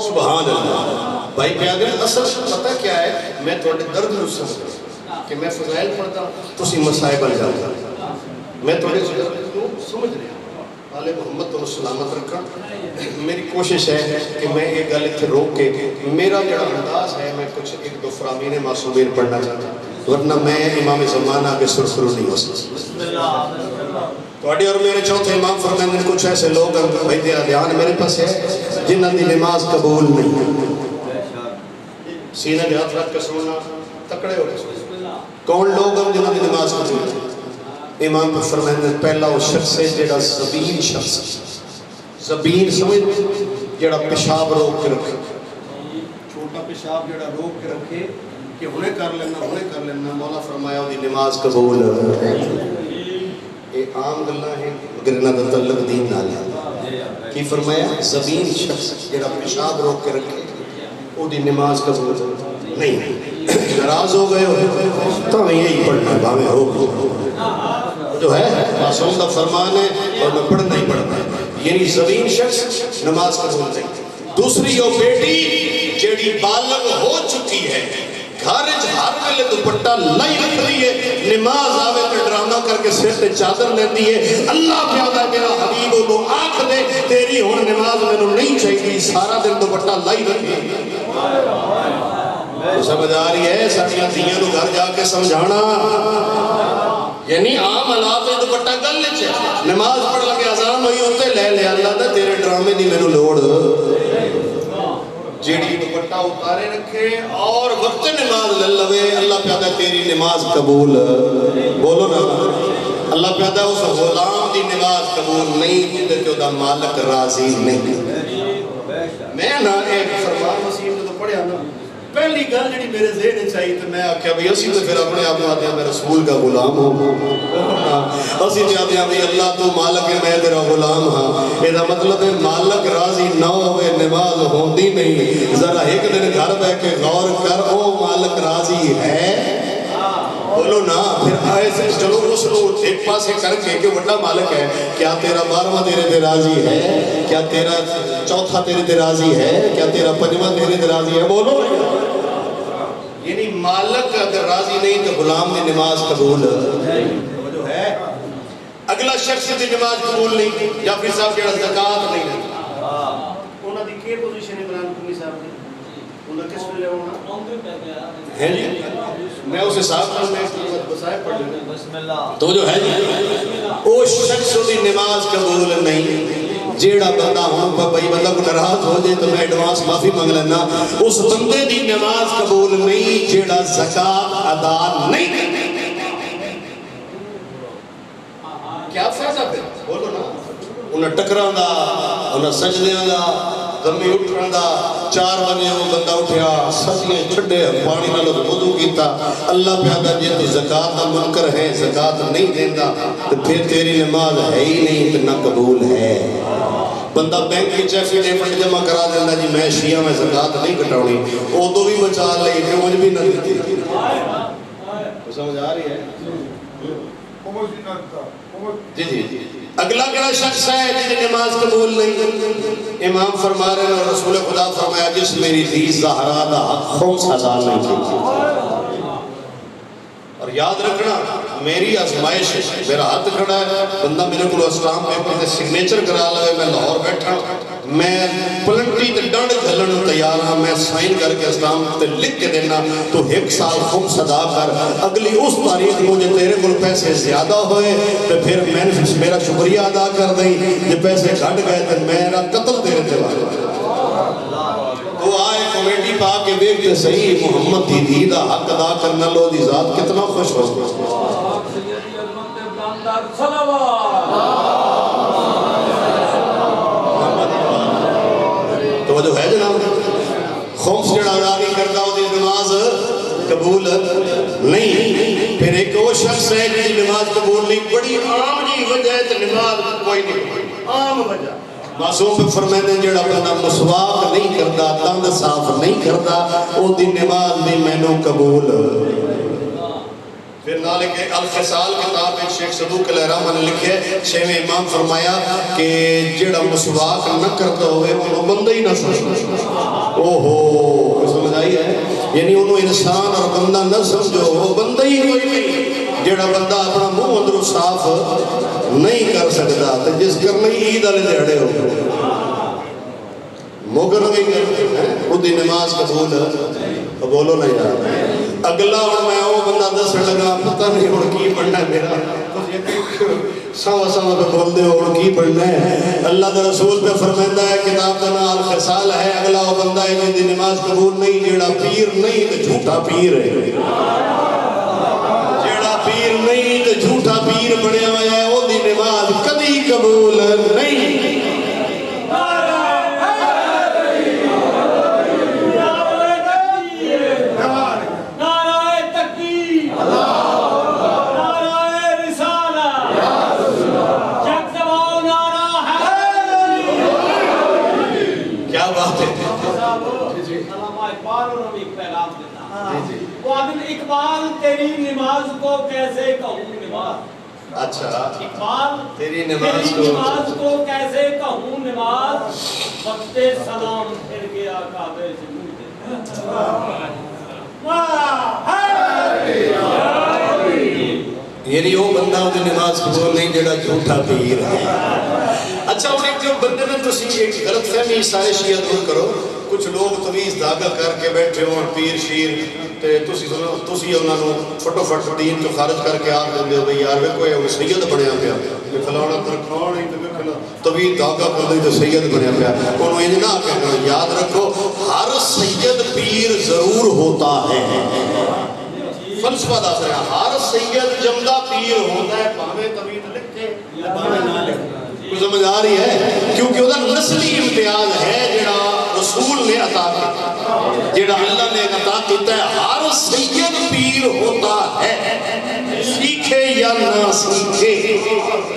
[SPEAKER 2] سبحان اللہ۔ بھائی پیادر اصل پتہ کیا ہے؟ میں تھوڑے درد نو سمجھ کہ میں فضائل پڑھتا ہوں تو اسی مسائل بن جاتا ہوں، میں تھوڑے درد نو سمجھ رہا ہوں۔ آل محمد تو سلامت رکھا، میری کوشش ہے کہ میں ایک گل اتنے روک کے میرا جڑا انداز ہے میں کچھ ایک دو فرامین معصومین پڑھنا چاہتا ہوں، ورنہ میں امام زمانہ کے سرسرو نہیں ہو سکتا۔ توڑی اور میرے چوتھے امام فرمائیں نے کچھ ایسے لوگ ہیں بھائی تیرا دھیان میرے پاس ہے جنہ دی نماز قبول نہیں، سینہ کے ہاتھ رکھ کے سننا تکڑے ہو رہے۔ کون لوگ ہیں جنہ دی نماز قبول نہیں؟ امام پر فرمائیں نے پہلا وہ شخص ہے جڑا زبین شخص، زبین سمجھ جڑا پیشاب روک کے رکھے، چھوٹا پیشاب جڑا روک کے رکھے کہ انہیں کر لینا، مولا فرمایا وہ نماز قبول ہے۔ یہ عام گلہ ہیں مگر انہاں دا تعلق دین نال ہے۔ کی فرمایا زبین شخص جڑا پیشاب روک کے رکھے وہ دی نماز قبول نہیں۔ ناراض ہو گئے ہو تو میں یہی پڑھنا بھاوے ہو جو ہے معصوم کا فرمان ہے اور میں پڑھنا ہی پڑھنا ہے، یعنی زبین شخص نماز قبول نہیں۔ دوسری وہ بیٹی جیڑی بالغ ہو چکی ہے، گھر ہر ویلے دوپٹہ لائی رکھتی ہے، نماز آوے تے ڈرامہ کر کے سر تے چادر لیندی ہے، اللہ پیادا میرا حبیب وہ آنکھ دے تیری ہن نماز مینوں نہیں چاہیے، سارا دن دوپٹہ لائی رکھی۔ سمجھ آ رہی ہے؟ ساڈیاں دھیاں نوں گھر جا کے سمجھانا، یعنی عام حالات میں دوپٹہ گل لے نماز پڑھ لگے اذان ہوئی ہوتے لے لے اللہ دا تیرے ڈرامے دی مینوں لوڑ، جیڑی دوپٹہ اتارے رکھے اور وقت نماز لے لوے اللہ پیادا تیری نماز قبول، بولو نا۔ اللہ پیادا اس غلام دی نماز قبول نہیں جندے تے دا مالک راضی نہیں۔ میں نا ایک فرمان وسیم جو پڑھیا نا پہلی گل جڑی میرے ذہن چ آئی تو میں آخیا بھائی اسی تو پھر اپنے آپ آتے ہیں میں رسول کا غلام ہوں، اسی تو آتے ہیں بھائی اللہ تو مالک ہے میں تیرا غلام ہاں. یہ مطلب ہے مالک راضی نہ ہوئے نماز ہوندی نہیں. ذرا ایک دن گھر بیٹھ کے غور کر او مالک راضی ہے؟ بولو نا. پھر آئے سے چلو اس کو ایک پاسے کر کے کہ بڑا مالک ہے، کیا تیرا 12واں تیرے تے راضی ہے؟ کیا تیرا چوتھا تیرے تے راضی ہے؟ کیا تیرا 5واں تیرے تے راضی ہے؟ بولو. یعنی مالک اگر راضی نہیں تو غلام کی نماز قبول ہے. اگلا شخص کی نماز قبول نہیں. یا پھر صاحب جڑا زکات نہیں دیتا، انہاں دی کی پوزیشن ہے عمران قمی صاحب دی؟ انہاں کس ویلے ہونا ہے جی؟ میں اس حساب سے میں بسائے پڑھ لوں. بسم اللہ. تو جو ہے جی او شخص دی نماز قبول نہیں. جیڑا بندہ ہوں بھائی بندہ کو ناراض ہو جائے تو میں ایڈوانس معافی مانگ لینا. اس بندے دی نماز قبول نہیں جیڑا زکات ادا نہیں کرتا. کیا فائدہ پھر؟ بولو نا. انہیں ٹکراں دا، انہیں سجدیاں دا، دمی اٹھن دا. 4 بجے وہ بندہ اٹھیا، سجدے چھڈے، پانی نال وضو کیتا. اللہ پیادا جے تو زکات دا منکر ہے، زکات نہیں دیندا تو پھر تیری نماز ہے ہی نہیں تو نہ قبول ہے. بندہ بینک کی ایفیڈیوٹ جمع کرا دینا جی میں شیعہ میں زکات نہیں کٹاؤنی، ادو بھی بچا لئی کہ مجھ بھی نہ دیتی. سمجھ آ رہی ہے؟ جی جی جی. اگلا کڑا شخص ہے جس کی نماز قبول نہیں. امام فرما رہے ہیں اور رسول خدا فرمایا جس میری دھی زہرا دا حق خمس ادا نہیں کی. اور یاد رکھنا میری آزمائش ہے، میرا ہاتھ کھڑا ہے، بندہ میرے کو اسلام پیپر تے سگنیچر کرا لے، میں لاہور بیٹھا میں پلنٹی تے ڈنڈ گھلن تیار ہاں، میں سائن کر کے اسلام تے لکھ کے دینا تو 1 سال خمس ادا کر. اگلی اس تاریخ مجھے تیرے کو پیسے زیادہ ہوئے تو پھر میں میرا شکریہ ادا کر دیں. جب پیسے گھٹ گئے تو میرا قتل تیرے تے والا. وہ آئے کمیٹی پا کے دیکھتے صحیح محمد دی دی دا حق ادا کرنا لو دی ذات کتنا خوش ہو گیا. تو جو ہے جناب خمس جڑا ادا نہیں کرتا وہ دی نماز قبول نہیں. پھر ایک وہ شخص ہے جس کی نماز قبول نہیں. بڑی عام جی وجہ ہے تو نماز کوئی نہیں. عام وجہ معصوم پہ فرمائے جڑا بندہ مسواک نہیں کرتا، دند صاف نہیں کرتا، او دی نماز بھی میں نو قبول. پھر نالے کے الخصال کتاب ایک شیخ صدوق علیہ رحمہ نے لکھے، شیخ امام فرمایا کہ جڑا مسواک نہ کرتا ہوئے انہوں بندہ ہی نہ سمجھو. اوہو سمجھ آئی ہے؟ یعنی انہوں انسان اور بندہ نہ سمجھو، وہ بندہ ہی کوئی نہیں. جڑا بندہ اپنا منہ اندروں صاف نہیں کر سکتا تو جس کرنے عید والے دیہڑے ہو مگر نہیں کرتے وہ دی نماز قبول بولو نہیں یار. اگلا اور میں وہ بندہ دس لگا پتہ نہیں اور کی پڑھنا ہے میرا سوا سوا پہ بول دے اور کی پڑھنا ہے. اللہ دا رسول پہ فرمائندہ ہے کتاب دا نام الخصال ہے. اگلا وہ بندہ ہے جن دی نماز قبول نہیں جیڑا پیر نہیں تو جھوٹا پیر ہے. جیڑا پیر نہیں تو جھوٹا پیر بڑھیا ہوا ہے وہ دی نماز کبھی قبول نہیں.
[SPEAKER 3] اقبال تیری نماز کو کیسے کہوں نماز.
[SPEAKER 2] اچھا
[SPEAKER 3] اقبال
[SPEAKER 2] تیری نماز
[SPEAKER 3] کو کیسے کہوں نماز. وقت سلام پھر گیا کعبے سے منہ.
[SPEAKER 2] یعنی وہ بندہ وہ نماز قبول نہیں جڑا جھوٹا پیر ہے. اچھا انہیں ایک جو بندے نے تو ایک غلط فہمی سارے شیعہ دور کرو. کچھ لوگ تویز دھاگا کر کے بیٹھے ہوں پیر شیر تسی انہوں فٹو فٹ دین تو خارج کر کے آپ دے ہو بھئی یار کوئی وہ سید بنیا پیا فلانا ترکھان ہی تویز دھاگا کر دے تو سید بنیا پیا. انہوں یہ نہ کہنا یاد رکھو ہر سید پیر ضرور ہوتا ہے. فلسفہ دا ہے ہر سید جمدہ پیر ہوتا ہے پاہمیں تویز لکھے یا پاہمیں نہ لکھے. کوئی سمجھ آ رہی ہے کیونکہ وہ نسلی امتیاز ہے جڑا رسول نے عطا کیا جڑا اللہ نے عطا کیتا ہے ہر سید پیر ہوتا ہے سیکھے یا نہ سیکھے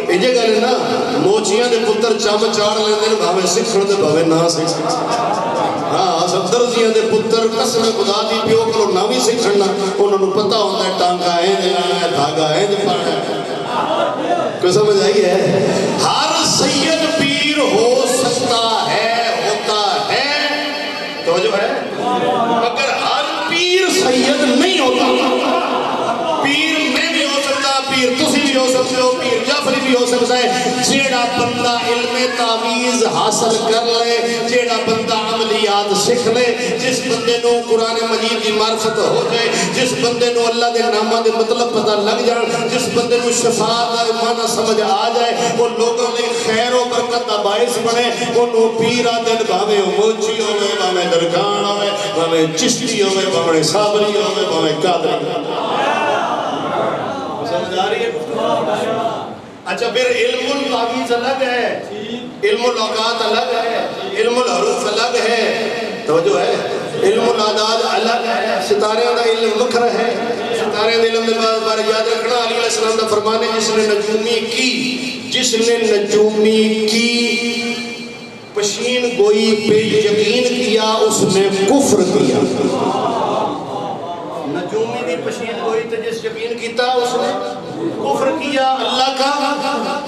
[SPEAKER 2] یہ جگہ ہے نا موچیاں دے پتر چم چاڑ لیندے بھاوے سکھن دے بھاوے نہ سکھن ہاں سبدرزیاں دے پتر قسم خدا دی پیو کرو نہ بھی سکھنا انہوں نے پتہ ہوتا ہے ٹانگا ہے لانا ہے دھاگا ہے پانا ہے کوئی سمجھ آئی ہے ہر سید پیر ہو سکتا ہے ہوتا ہے تو جو ہے مگر ہر پیر سید نہیں ہوتا پیر میں بھی ہو سکتا پیر تسی بھی ہو سکتے ہو پیر جعفری بھی ہو سکتا ہے جیڑا بندہ علم تعویذ حاصل کر لے جیڑا بندہ عملیات سکھ لے جس بندے نو قرآن مجید کی معرفت ہو جائے جس بندے نو اللہ دے نامہ دے مطلب پتہ لگ جائے جس بندے نو شفاعت دا معنی سمجھ آ جائے وہ لوگوں نے خیر و برکت دا باعث بنے انہوں پیرا دن بھاوے موچی ہوئے بھاوے درگان ہوئے بھاوے چشتی ہوئے بھاوے صابری ہوئے بھاوے قادری سمجھ آ رہی ہے اچھا پھر علم التعویذ الگ ہے علم الاوقات الگ ہے علم الحروف الگ ہے توجہ ہے علم العداد الگ ہے ستارے دا علم مکر ہے ستارے دا علم بار یاد رکھنا علی علیہ السلام دا فرمانے جس نے نجومی کی پشین گوئی پہ یقین کیا اس نے کفر کیا نجومی دی پشین گوئی تے جس یقین کیتا اس نے کفر کیا اللہ کا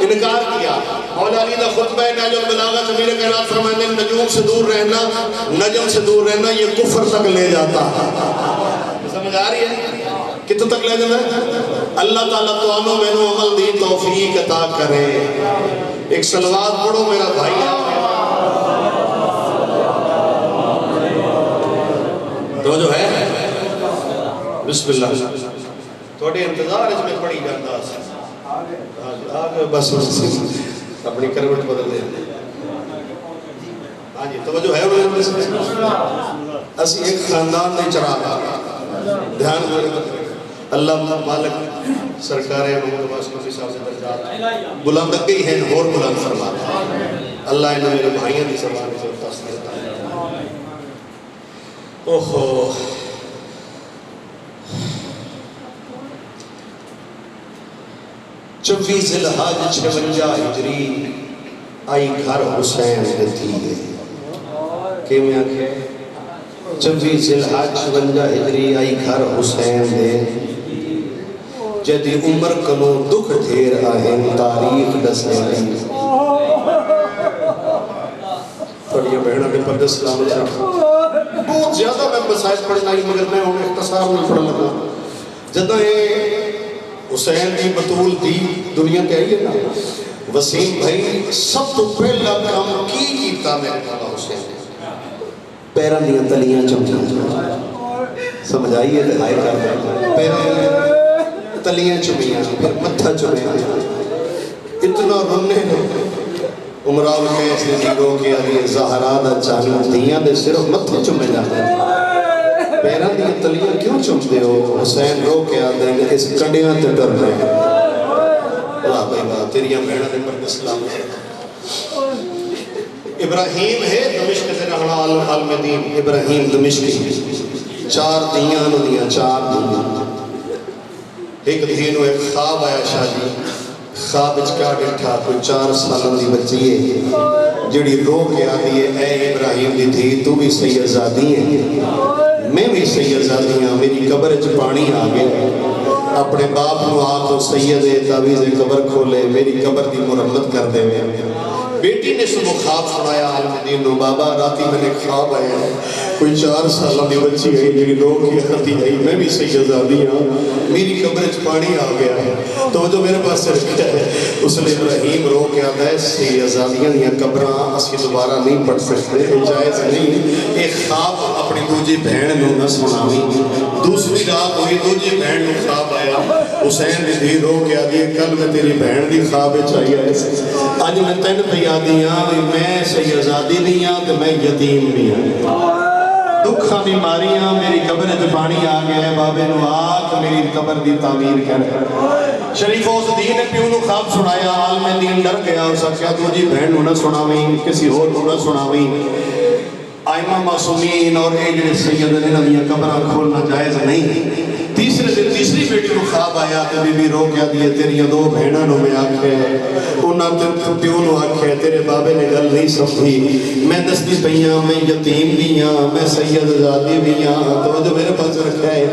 [SPEAKER 2] انکار کیا مولا علی دا خطبہ نہج البلاغہ امیر کائنات فرماتے ہیں نجوم سے دور رہنا نجم سے دور رہنا یہ کفر تک لے جاتا سمجھ آ رہی ہے کتنے تک لے جاتا ہے اللہ تعالیٰ تو آنو میں نو عمل دی توفیق عطا کرے ایک صلوات پڑھو میرا بھائی تو جو ہے بسم اللہ تھوڑے انتظار اس میں پڑھی جاتا آگے بس اپنی کروٹ بدل دے ہاں جی توجہ ہے اسی ایک خاندان نے چراغا دھیان دے اللہ مالک سرکار محمد عباس نبی صاحب سے درجات بلند گئی ہیں اور بلند فرما اللہ انہوں میرے بھائیوں کی سرمانی سے تصویر اوہو چوبی ذی-الحج 56 ہجری آئی گھر حسین دے تھی ہے کہ میں آکھے 24 ذی-الحج 56 ہجری آئی گھر حسین دے جدی عمر کنو دکھ دھیر آہن تاریخ دسنے دی پڑھئے بہنہ کے پردہ سلام علیکم بہت زیادہ میں مسائل پڑھنا ہی مگر میں انہیں اختصار میں پڑھ لگا جدہ حسین کی بطول دی دنیا کے آئیے نا وسیم بھائی سب تو پہلا کام کی کیتا میرے مولا حسین پیران دیا تلیاں چمچا سمجھ آئیے دہائی کر دیا پیران تلیاں چمیاں پھر متھا چمیاں اتنا رننے نے عمرال کیسے دیروں کے آگے زہرانہ چاہیاں دیاں دے صرف متھا چمے جاتے ہیں پیران دیا تلیاں کیوں چمتے ہو حسین رو کے آدھے ہیں اس کنڈیاں تے ڈر رہے ہیں اللہ بھائی بات تیریاں بہنہ دے پر اسلام ابراہیم ہے دمشق سے رہنا عالم دین ابراہیم دمشقی 4 دیاں ندیاں 4 دیاں ایک دینوں ایک خواب آیا شاہی خواب اچکا ڈٹھا کوئی 4 سالوں دی بچی ہے جڑی رو کے آدھی ہے اے ابراہیم دی تھی تو بھی سیدزادی ہے میں بھی سیدزادی ہاں میری قبر اچ پانی آگے اپنے باپ نو آتو سید تعویذ قبر کھولے میری قبر دی مرمت کر دے بیٹی نے صبح خواب سنایا عالم دین نو بابا راتی میں نے خواب آیا کوئی 4 سالہ دی بچی ہے جنہی لوگ کی آتی ہے میں بھی سیدزادی ہاں میری قبر اچ پانی آ گیا ہے تو جو میرے پاس سے رکھا ہے اس نے ابراہیم رو کے آتا ہے سیدزادیاں یا قبران اسی دوبارہ نہیں پڑھ سکتے جائز نہیں ایک خواب اپنی دوجی بہن نو نہ سناوی دوسری رات ہوئی دوجی بہن نو خواب آیا حسین نے دی رو کے آدھی کل میں تیری بہن دی خواب چاہیے آج میں تین پہ آدھی ہاں میں سیدزادی نہیں ہاں تو میں یتیم نہیں ہاں دکھاں بیماریاں میری قبر اچ پانی آ گیا ہے بابے نو آکھ میری قبر دی تعمیر کر شریف اس دین پیو نو خواب سنایا عالم دین ڈر گیا اس کیا تو جی بہن نو نہ سناویں کسی اور نو نہ سناویں آئمہ معصومین اور اے جڑے سید نے نبی قبراں کھولنا جائز نہیں. تیسرے دن تیسری بیٹی کو خواب آیا تے بی بی رو کے آدھی تیری دو بہناں نو میں آکھے انہاں تے پیو نو آکھے تیرے بابے نے گل نہیں سمجھی میں دستی پیاں میں یتیم بھی ہاں میں سید زادی بھی ہاں تو جو میرے پاس رکھا ہے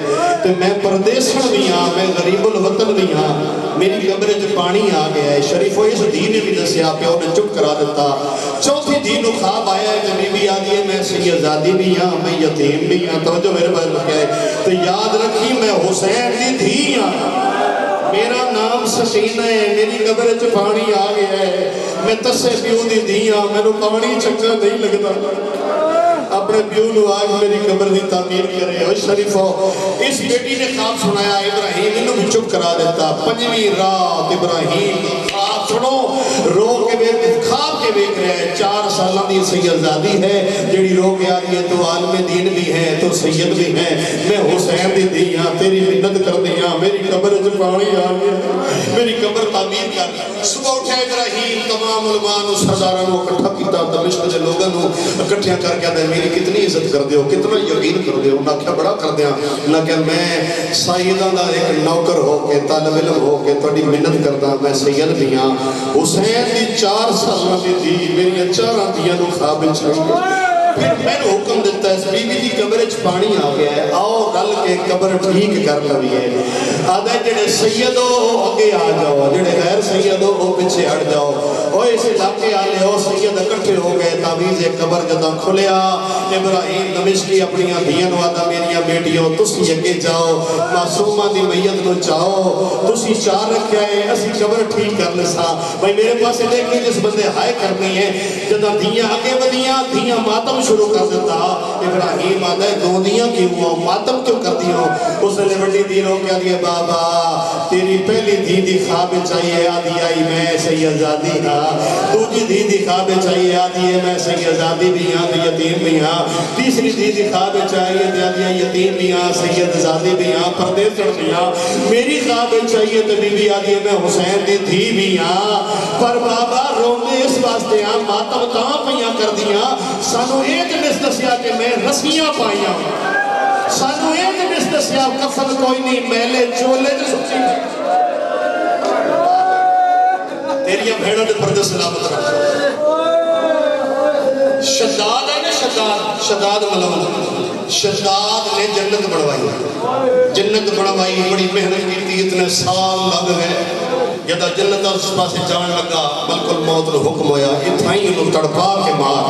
[SPEAKER 2] تے میں پردیسن بھی ہاں میں غریب الوطن بھی ہاں میری قبر وچ پانی آ گیا ہے. شریفو اس دین نے بھی دسیا پیو نے چپ کرا دیتا. چوتھی دین نو خواب آیا ہے تے بی بی آدھی ہے میں سید زادی بھی ہاں میں یتیم بھی ہاں تو جو میرے پاس رکھا ہے تو یاد رکھی میں حسین دی دھی ہاں میرا نام سکینہ ہے میری قبر وچ پانی آ گیا ہے میں تسے پیو دی دھی ہاں میرے پانی چنگا نہیں لگتا اپنے پیو نو آج میری قبر دی تعمیر کرے. اور شریفو اس بیٹی نے خواب سنایا ابراہیم انہوں بھی چپ کرا دیتا. پنجویں رات ابراہیم خواب سنو رو کے خواب کے بیک رہے ہیں 4 سالہ دی سیدزادی ہے جڑی رو کے آدھی ہے تو عالم دین بھی ہے تو سید بھی ہے میں حسین دی دیاں تیری منت کر دیاں میری قبر جو پانی آ گیا میری قبر تعمیر کر. صبح اٹھا ابراہیم تمام علماء و سرداراں کو اکٹھا کیتا دمشق دے لوگاں کو اکٹھیاں کر کے آدھے میری کتنی عزت کر دیو کتنا یقین کر دیو. انہاں کیا بڑا کر دیا نہ کہ میں سیدہ دا ایک نوکر ہو کے طالب علم ہو کے تھوڑی منت کردا میں سید بھی ہاں حسین دی 4 سالہ دی دی میری 4 دیاں نو خواب چاہیے. پھر میں نے حکم دیتا ہے اس بی بی دی قبر وچ پانی آ گیا ہے آؤ رل کے قبر ٹھیک کر لویے. آدھے جڑے سید ہو اگے آ جاؤ جڑے غیر سید ہو وہ پیچھے ہٹ جاؤ. اوہ اس علاقے آلے ہو سید اکٹھے ہو گئے تعویذ قبر جداں کھلیا ابراہیم دمشقی اپنی دھیاں نو آدھا میریاں بیٹیوں تسی اگے جاؤ معصومہ دی میت نو چاہو تسی 4 رکھیا ہے اسی قبر ٹھیک کر لسا. بھائی میرے پاس دیکھیں جس بندے ہائے کرنی ہے جداں دھیاں اگے بدیاں دھیاں ماتم شروع کر دیتا. ابراہیم آدھا ہے 2 دیاں کیوں ہوں ماتم کیوں کرتی ہوں. اس نے بڑی دی رو کیا دیا بابا تیری پہلی دھی دی خواب چاہیے آدھی آئی میں سیدزادی ہاں دوسری دھی دی خواب چاہیے آدھی ہے میں سیدزادی بھی ہاں یتیم بھی ہاں تیسری دھی دی خواب چاہیے آدھی ہے یتیم بھی ہاں سیدزادی بھی ہاں پردیسن بھی ہاں میری خواب چاہیے تو بی بی آدھی ہے میں حسین دی دھی بھی ہاں. پر بابا رونے اس واسطے ہاں ماتم کہاں پہیاں کر دیاں سانو ایک نس دسیا کہ میں رسیاں پائیاں سانو ایک نس دسیا کفن کوئی نہیں میلے چولے جو سچی تیریاں بھیڑوں دے پردے سلامت رکھ. شداد ہے نا شداد ملون شداد نے جنت بڑھوائی بڑی محنت کی تھی اتنے سال لگ گئے جدہ جنت اس پاسے جان لگا ملک الموت نے حکم ہویا اتھائی انہوں تڑپا کے مار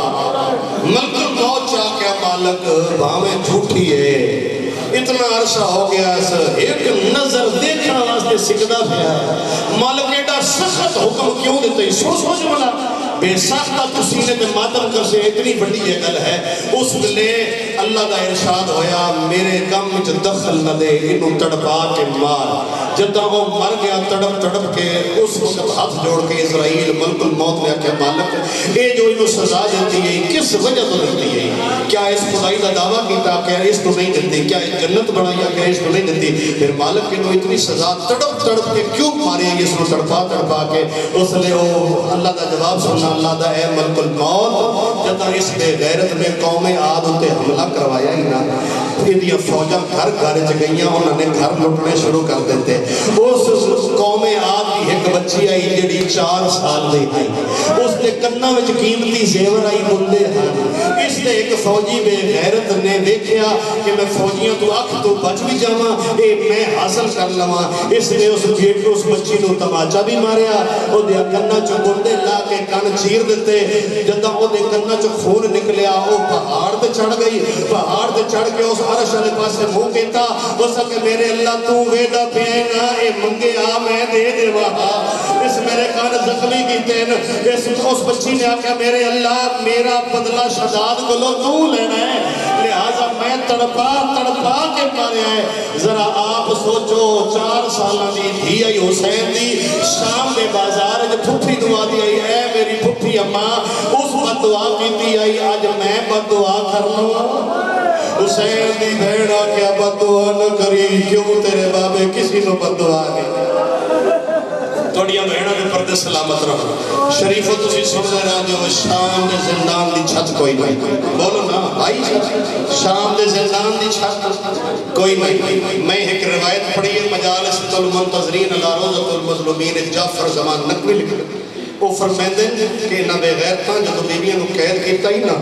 [SPEAKER 2] ملک الموت چاہ کے مالک بھامیں جھوٹی ہے اتنا عرصہ ہو گیا ایک نظر دیکھنا واسطے سکدہ پھیا مالک ایڈا سخت حکم کیوں دیتے سوچ والا بے ساختہ تسینے دے ماتم کر سے اتنی بڑی یہ گل ہے. اس لئے اللہ دا ارشاد ہویا میرے کم وچ دخل نہ دے انہوں تڑپا کے مار. جدہ وہ مر گیا تڑپ کے اس وقت ہاتھ جوڑ کے اسرائیل ملک الموت نے کہا مالک اے جو انہوں سزا دیتی ہے کس وجہ تو دیتی ہے کیا اس خدائی دا دعویٰ کیتا کہ اس تو نہیں دیتی کیا جنت بنایا کہ اس تو نہیں دیتی. پھر مالک انہوں اتنی سزا تڑپ کے کیوں مارے اس کو تڑپا کے اس لئے وہ اللہ دا جواب سننا اللہ دا اے ملک الموت جدہ اس بے غیرت میں قوم عاد ہوتے حملہ کروایا ہی نا پھر یہ فوجہ گھر گئیاں انہوں نے گھر لٹنے شروع کر دیتے. اس قوم عاد کی ایک بچی آئی جڑی 4 سال دے آئی اس نے کنہ وچ قیمتی زیور آئی بندے ہیں اس نے ایک فوجی بے غیرت نے دیکھیا کہ میں فوجیاں تو آنکھ تو بچ بھی جاواں اے میں حاصل کر لواں اس نے اس بیٹ کو اس بچی نو تماچا بھی ماریا او دیا کنہ چو بندے لا کے کن چیر دیتے جدہ او دے کنہ چو خون نکلیا او پہاڑ تے چڑھ گئی پہاڑ تے چڑھ کے اس عرش علی پاس سے منہ کہتا وہ سا کہ میرے اللہ تو ویدہ پینا اے منگے آ میں دے دے وہاں اس میرے کان زخمی کی تین اس بچی نے آکھا میرے اللہ میرا بدلہ شداد کو لو تو لینا ہے لہذا میں تڑپا کے مارے آئے. ذرا آپ سوچو 4 سالہ دی دھی آئی حسین دی شام دے بازار جو پھٹی دعا دی آئی اے میری پھٹی اماں اس بد دعا کی دی آئی آج میں بد دعا کر لوں. حسین دی بھیڑا کیا بد دعا نہ کری کیوں تیرے بابے کسی نو بد دعا نہیں توڑیاں بہنہ دے پردے سلامت رہو. شریفو تسی سن رہا جو شام دے زندان دی چھت کوئی نہیں بولو نا آئی شام دے زندان دی چھت کوئی نہیں. میں ایک روایت پڑھی ہے مجالس المنتظرین علی روضۃ المظلومین جعفر زمان نقوی لکھ وہ فرمیندے کہ انہاں بے غیرتاں جدو بیویاں نو قید کیتا ہی نا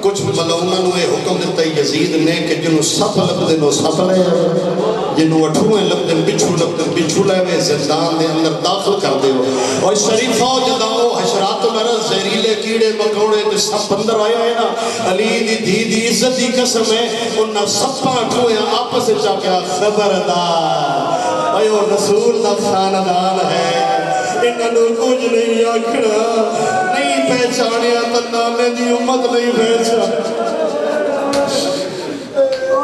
[SPEAKER 2] کچھ ملعوناں نو یہ حکم دیتا یزید نے کہ جنوں سپ لبدے نو سپ لے جنوں اٹھویں لبدے بچھو لے وے زندان دے اندر داخل کر دے اور شریفہ جداں وہ حشرات مرض زہریلے کیڑے مکوڑے تے سپ اندر آیا ہے نا علی دی دی عزت دی قسم ہے انہاں سپاں اٹھویں آپس وچ آ کے خبردار ایو رسول دا خاندان ہے انہوں کچھ نہیں آکھنا نہیں پہچانیا تو نامے دی امت نہیں پہچان.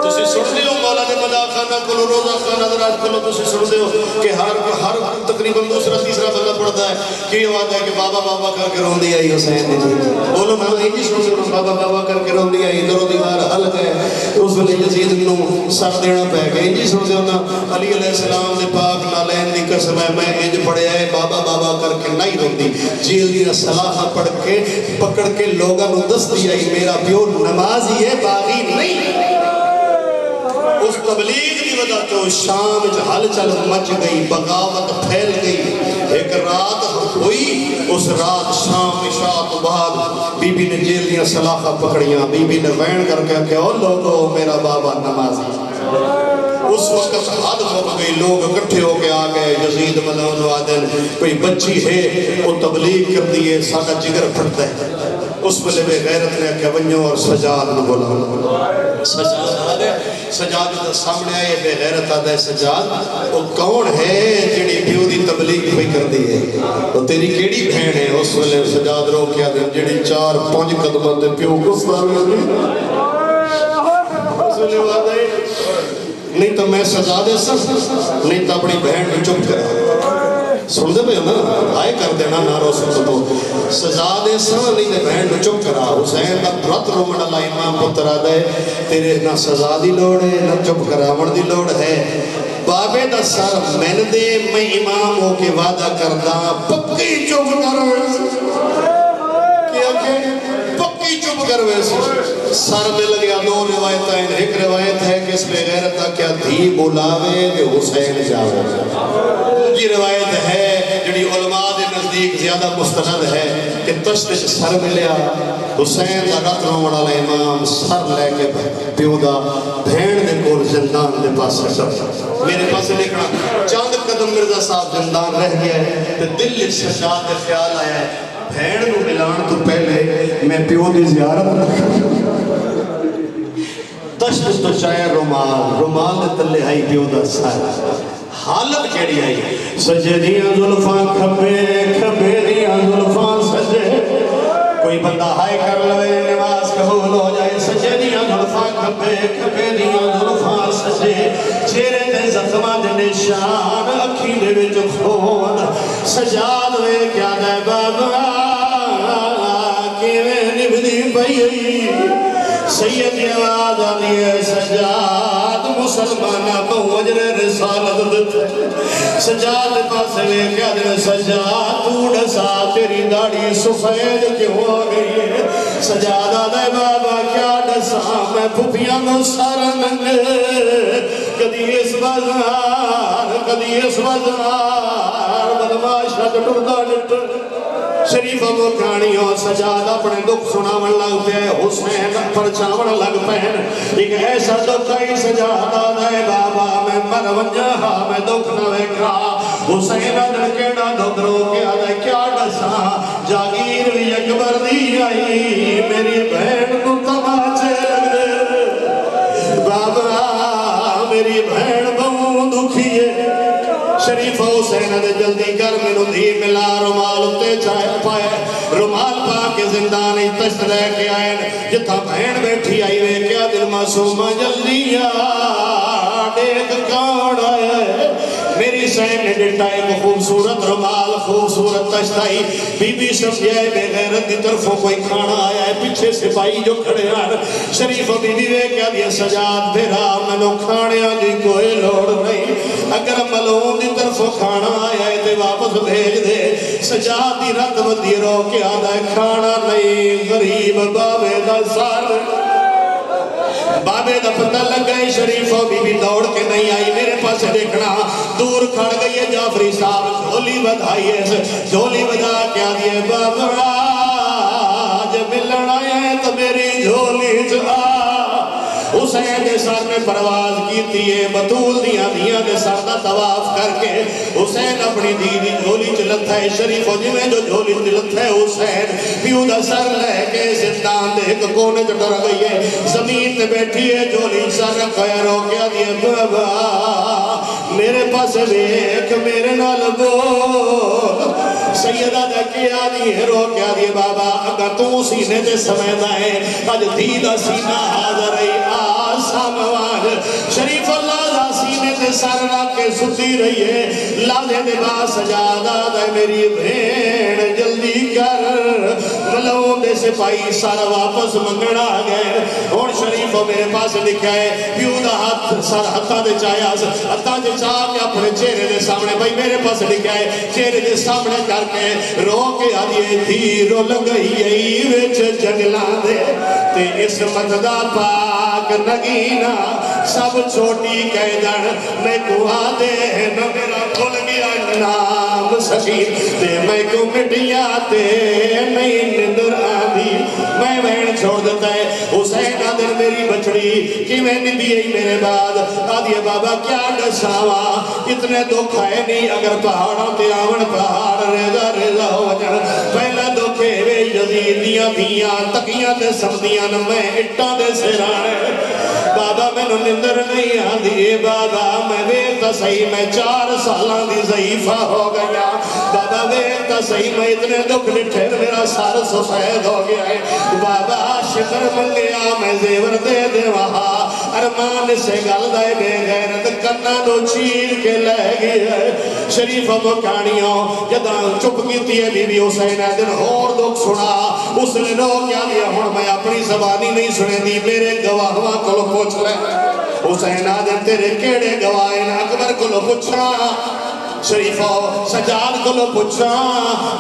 [SPEAKER 2] تسی سنتے ہو مولانا مدا خانہ کلو روزہ خانہ درات کلو تسی سنتے ہو کہ ہر تقریباً دوسرا تیسرا بندہ پڑھتا ہے کہ یہ وعدہ ہے کہ بابا بابا کر کے رون دیا حسین نے بولو میں نہیں جی سنتے ہو بابا بابا کر کے رون دیا در و دیوار حلق ہے اس وقت یزید نو سر دینا پہ گئے جی سنتے ہو نا علی علیہ السلام دے پاک نالین دی قسم ہے میں انج پڑھے ہے بابا بابا کر کے نہیں رون دی جیل دی صلاحہ پڑھ کے پکڑ کے لوگاں نو دس دیا میرا پیو نمازی ہے باغی نہیں. اس تبلیغ دی وجہ تو شام ہل چل مچ گئی بغاوت پھیل گئی. ایک رات ہوئی اس رات شام عشاء تو بعد بی بی نے جیل دیا سلاخہ پکڑیاں بی بی نے وین کر کے کہ او لوگو میرا بابا نمازی. اس وقت حد ہو گئی لوگ اکٹھے ہو کے آگئے یزید ملعون وعدن کوئی بچی ہے وہ تبلیغ کر دیئے ساڑھا جگر پھٹتا ہے. اس ملے بے غیرت نے کہ ونیو اور سجاد نو بولا سجاد دا سامنے آئے بے غیرت آدھا ہے سجاد وہ کون ہے جڑی پیو دی تبلیغ پہ کر دی ہے وہ تیری کیڑی بہن ہے. اس ملے سجاد رو کیا دے جڑی 4-5 قدمہ دے پیو کو سامنے دی اس ملے وعدہ ہے نہیں تو میں سزا دے سکتا نہیں تو اپنی بہن کو چپ کرا سن دے پہ نا آئے کر دینا نارو سکتا تو سزا دے سکتا نہیں تو بہن کو چپ کرا. حسین کا برت رومن اللہ امام پتر آدھے تیرے نہ سزا دی لوڑ ہے نہ چپ کراون دی لوڑ ہے. بابے دا سر میں دے میں امام ہو کے وعدہ کردا پکی چپ کر کیا کہ پکی چپ کر ویسے سر میں لگیا 2 روایتیں. ایک روایت ہے کہ اس میں غیرت کیا دھی بلاوے کہ حسین جاوے. دوسری روایت ہے جڑی علماء دے نزدیک زیادہ مستند ہے کہ تشت سر ملیا حسین دا رت رومن والا امام سر لے کے پیو دا بہن دے کول زندان دے پاس میرے پاس لکھنا چاند قدم مرزا صاحب زندان رہ گیا ہے تے دل سجاد دے خیال آیا ہے بہن نو ملان تو پہلے میں پیو دی زیارت تشت تو چاہے رومال دے تلے آئی پیو دا سر حالت کیڑی آئی سجے دیاں ظلفاں کھبے دیاں ظلفاں سجے کوئی بندہ ہائے کر لوے نماز قبول ہو جائے. سجے دیاں ظلفاں کھبے دیاں ظلفاں سجے چہرے دے زخماں دے نشان اکھی دے وچ خون سجاد وے کیا دے بابا کیویں نبھدی پئی سید آواز آنی ہے سجاد مسلمانہ کو اجر رسالت دیتے سجاد پاس لے کیا دے سجاد تو ڈسا تیری داڑھی سفید کیوں آ گئی ہے. سجاد آدھے بابا کیا ڈسا میں پھپیاں نو سارا ننگے کدی اس بازار بدماشت ٹردہ ڈٹر شریف ابو کھانیوں سجاد اپنے دکھ سناون لگ پہ حسین پرچاون لگ پہن ایک ایسا دکھ آئی سجاد آدھے بابا میں مر ونجا میں دکھ نہ ویکھا. حسین آدھے کیڑا دکھ رو کے آدھے کیا ڈسا جاگیر بھی اکبر دی آئی میری بہن کو تماچے لگ دے بابا میری بہن بہن دکھیے. شریف حسین دے جلدی کر میں دھی ملا رومال اتے چاہے پائے رومال پا کے زندان تشت رہ کے آئے جتھا بہن بیٹھی آئی وے کیا دل معصومہ جلدی دیکھ کون آئے میری سین نے ڈٹا ایک خوبصورت رومال خوبصورت تشت آئی بی بی سمجھے بے غیرت دی طرفوں کوئی کھانا آیا ہے پیچھے سپاہی جو کھڑے آن شریف بی بی وے کیا دیا سجاد پھرا منو کھانے دی کوئی لوڑ نہیں اگر ملعون دی طرفوں کھانا آیا ہے تے واپس بھیج دے. سجاد دی رت بندی رو کے آدھا کھانا نہیں غریب بابے دا سار بابے دا پتہ لگ گئے شریفوں بی بی دوڑ کے نہیں آئی میرے پاس دیکھنا دور کھڑ گئی ہے جعفری صاحب جھولی بدھائی ہے جھولی بدھا کیا دیئے بابا جب ملن آیا ہے تو میری جھولی جا حسین دے سر میں پرواز کیتی ہے بطول دیاں دے سر دا طواف کر کے حسین اپنی دی جھولی چلت ہے شریف و جمیں جو جھولی چلت ہے حسین پیو دا سر لے کے زندان دے ایک کونے جو ڈر گئی ہے زمین تے بیٹھی ہے جھولی سر رکھا رو کیا دیے بابا میرے پاس بیک میرے نال بول سیدہ دا کیا دیے رو کیا دیے بابا اگر تو سینے دے سمیدہ ہے اج دیدہ سینہ حاضر ہے ساموان شریف اللہ دا سینے تے سر رکھ کے ستی رہی ہے لازے دے با سجادہ دے میری بھین جلدی کر ملون دے سپائی سر واپس منگڑا گئے اور شریف میرے پاس لکھا ہے پیو دا ہاتھ سر ہتھا دے چاہیا ہتھا دے چاہ کے اپنے چہرے دے سامنے بھائی میرے پاس لکھا ہے چہرے دے سامنے کر کے رو کے آدھیے دھیرو لگئی ای وچ جنگلان دے تے اس مددہ پاک نگینا سب چھوٹی قیدن میں کو آدھے نہ میرا کھل گیا نام سکین تے میں کو مٹیا تے نہیں نندر آدھی میں بہن چھوڑ دیتا ہے حسین آدھر میری بچڑی کی میں نبی ہے میرے بعد آدھیے بابا کیا ڈساوا اتنے دکھ ہے نہیں اگر پہاڑوں تے آون پہاڑ ریزہ ریزہ ہو جن پہلے دکھے وے یزیدیاں دیاں تکیاں تے سمدیاں میں اٹھا دے سرانے بابا میں نندر نہیں آدھی بابا میں ویتا صحیح میں 4 سالاں دی ضعیفہ ہو گیا بابا ویتا صحیح میں اتنے دکھ لٹھے میرا سار سفید ہو گیا ہے بابا شکر من گیا میں زیور دے دے وہاں ارمان سے گل دے بے غیرت کرنا دو چیر کے لے گیا ہے شریف مکانیوں جدہ چپ کیتی ہے بی بی حسین دن اور دکھ سنا اس نے رو کیا دیا ہوں میں اپنی زبانی نہیں سنے دی میرے گواہواں کو پوچھ رہے حسین آدم تیرے کیڑے گواہین اکبر کو لو پوچھا شریفہ سجاد کو لو پوچھا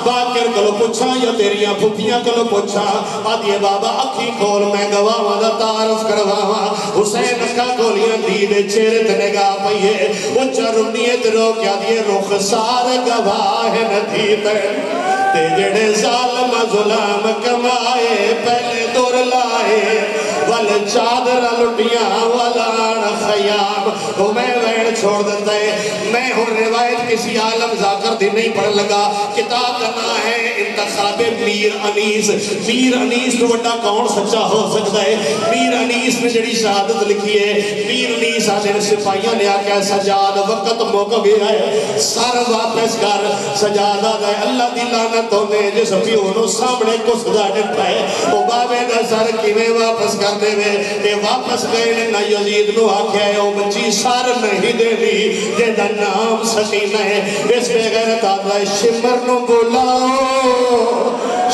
[SPEAKER 2] باکر کو لو پوچھا یا تیریاں پھپیاں کو لو پوچھا آدھیے بابا اکھی کھول میں گواہاں دا تعارف کرواہاں حسین اکھا کھولیاں دیدے چہرے تے نگاہ پئیے اچھا رنیت رو کیا دیے رخ سارے گواہ ندیتے تے جڑے ظالم ظلم کمائے پہلے دور لائے ول چادر لٹیاں والان خیام وہ میں وین چھوڑ دیتا ہے میں ہوں روایت کسی عالم ذاکر دی نہیں پڑھ لگا کتاب کا نام ہے انتخاب میر انیس تو بڑا کون سچا ہو سکتا ہے میر انیس نے جڑی شہادت لکھی ہے میر انیس آدھے سپاہیاں نے آکیا سجاد وقت موقع گیا ہے سارا واپس کر سجاد آدھے اللہ دی لعنت ہونے جس پیونوں سامنے کو سجا ڈٹھا ہے وہ بابے دا سر کیویں واپس کر دے وے تے واپس گئے نہ یزید نو آکھیا ہے او بچی سار نہیں دے دی جے دا نام سکینہ ہے اس بے غیرت آدھا شمر نو بلاؤ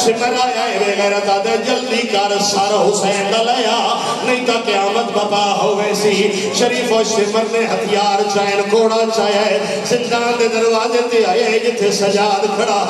[SPEAKER 2] شمر آیا ہے بے غیرت آدھا جلدی کر سار حسین لیا نہیں تا قیامت بپا ہو ویسی شریف و شمر نے ہتھیار چائن کوڑا چایا ہے زندان دے دروازے تے آئے جتھے سجاد کھڑا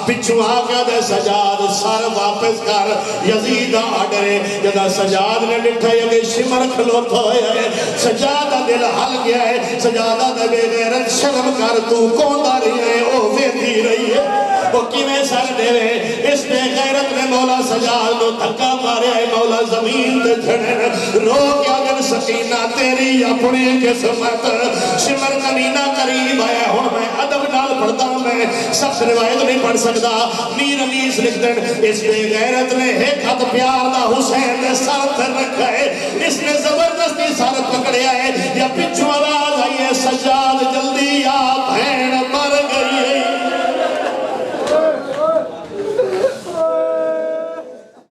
[SPEAKER 2] پچھو آگیا دے سجاد سار واپس کر یزید آڈرے جدا سجاد نے لٹھا یہ شمر کھلوتا ہے سجاد دل حل گیا ہے سجاد دے بے غیرت شرم کر تو کون داری ہے او ویدی رہی ہے وہ کیویں سر دے وے اس بے غیرت نے مولا سجاد نو دھکا مارے ہے مولا زمین تے جھڑے رو کیا دن سکینہ تیری اپنی قسمت شمر کمینہ قریب آیا ہوں میں ادب نال پڑھتا میں سخت روایت نہیں پڑھ سکتا میر انیس لکھ دن اس بے غیرت نے ایک ہاتھ پیار دا حسین نے ساتھ رکھا ہے اس نے زبردستی ساتھ پکڑیا ہے یا پچھو آواز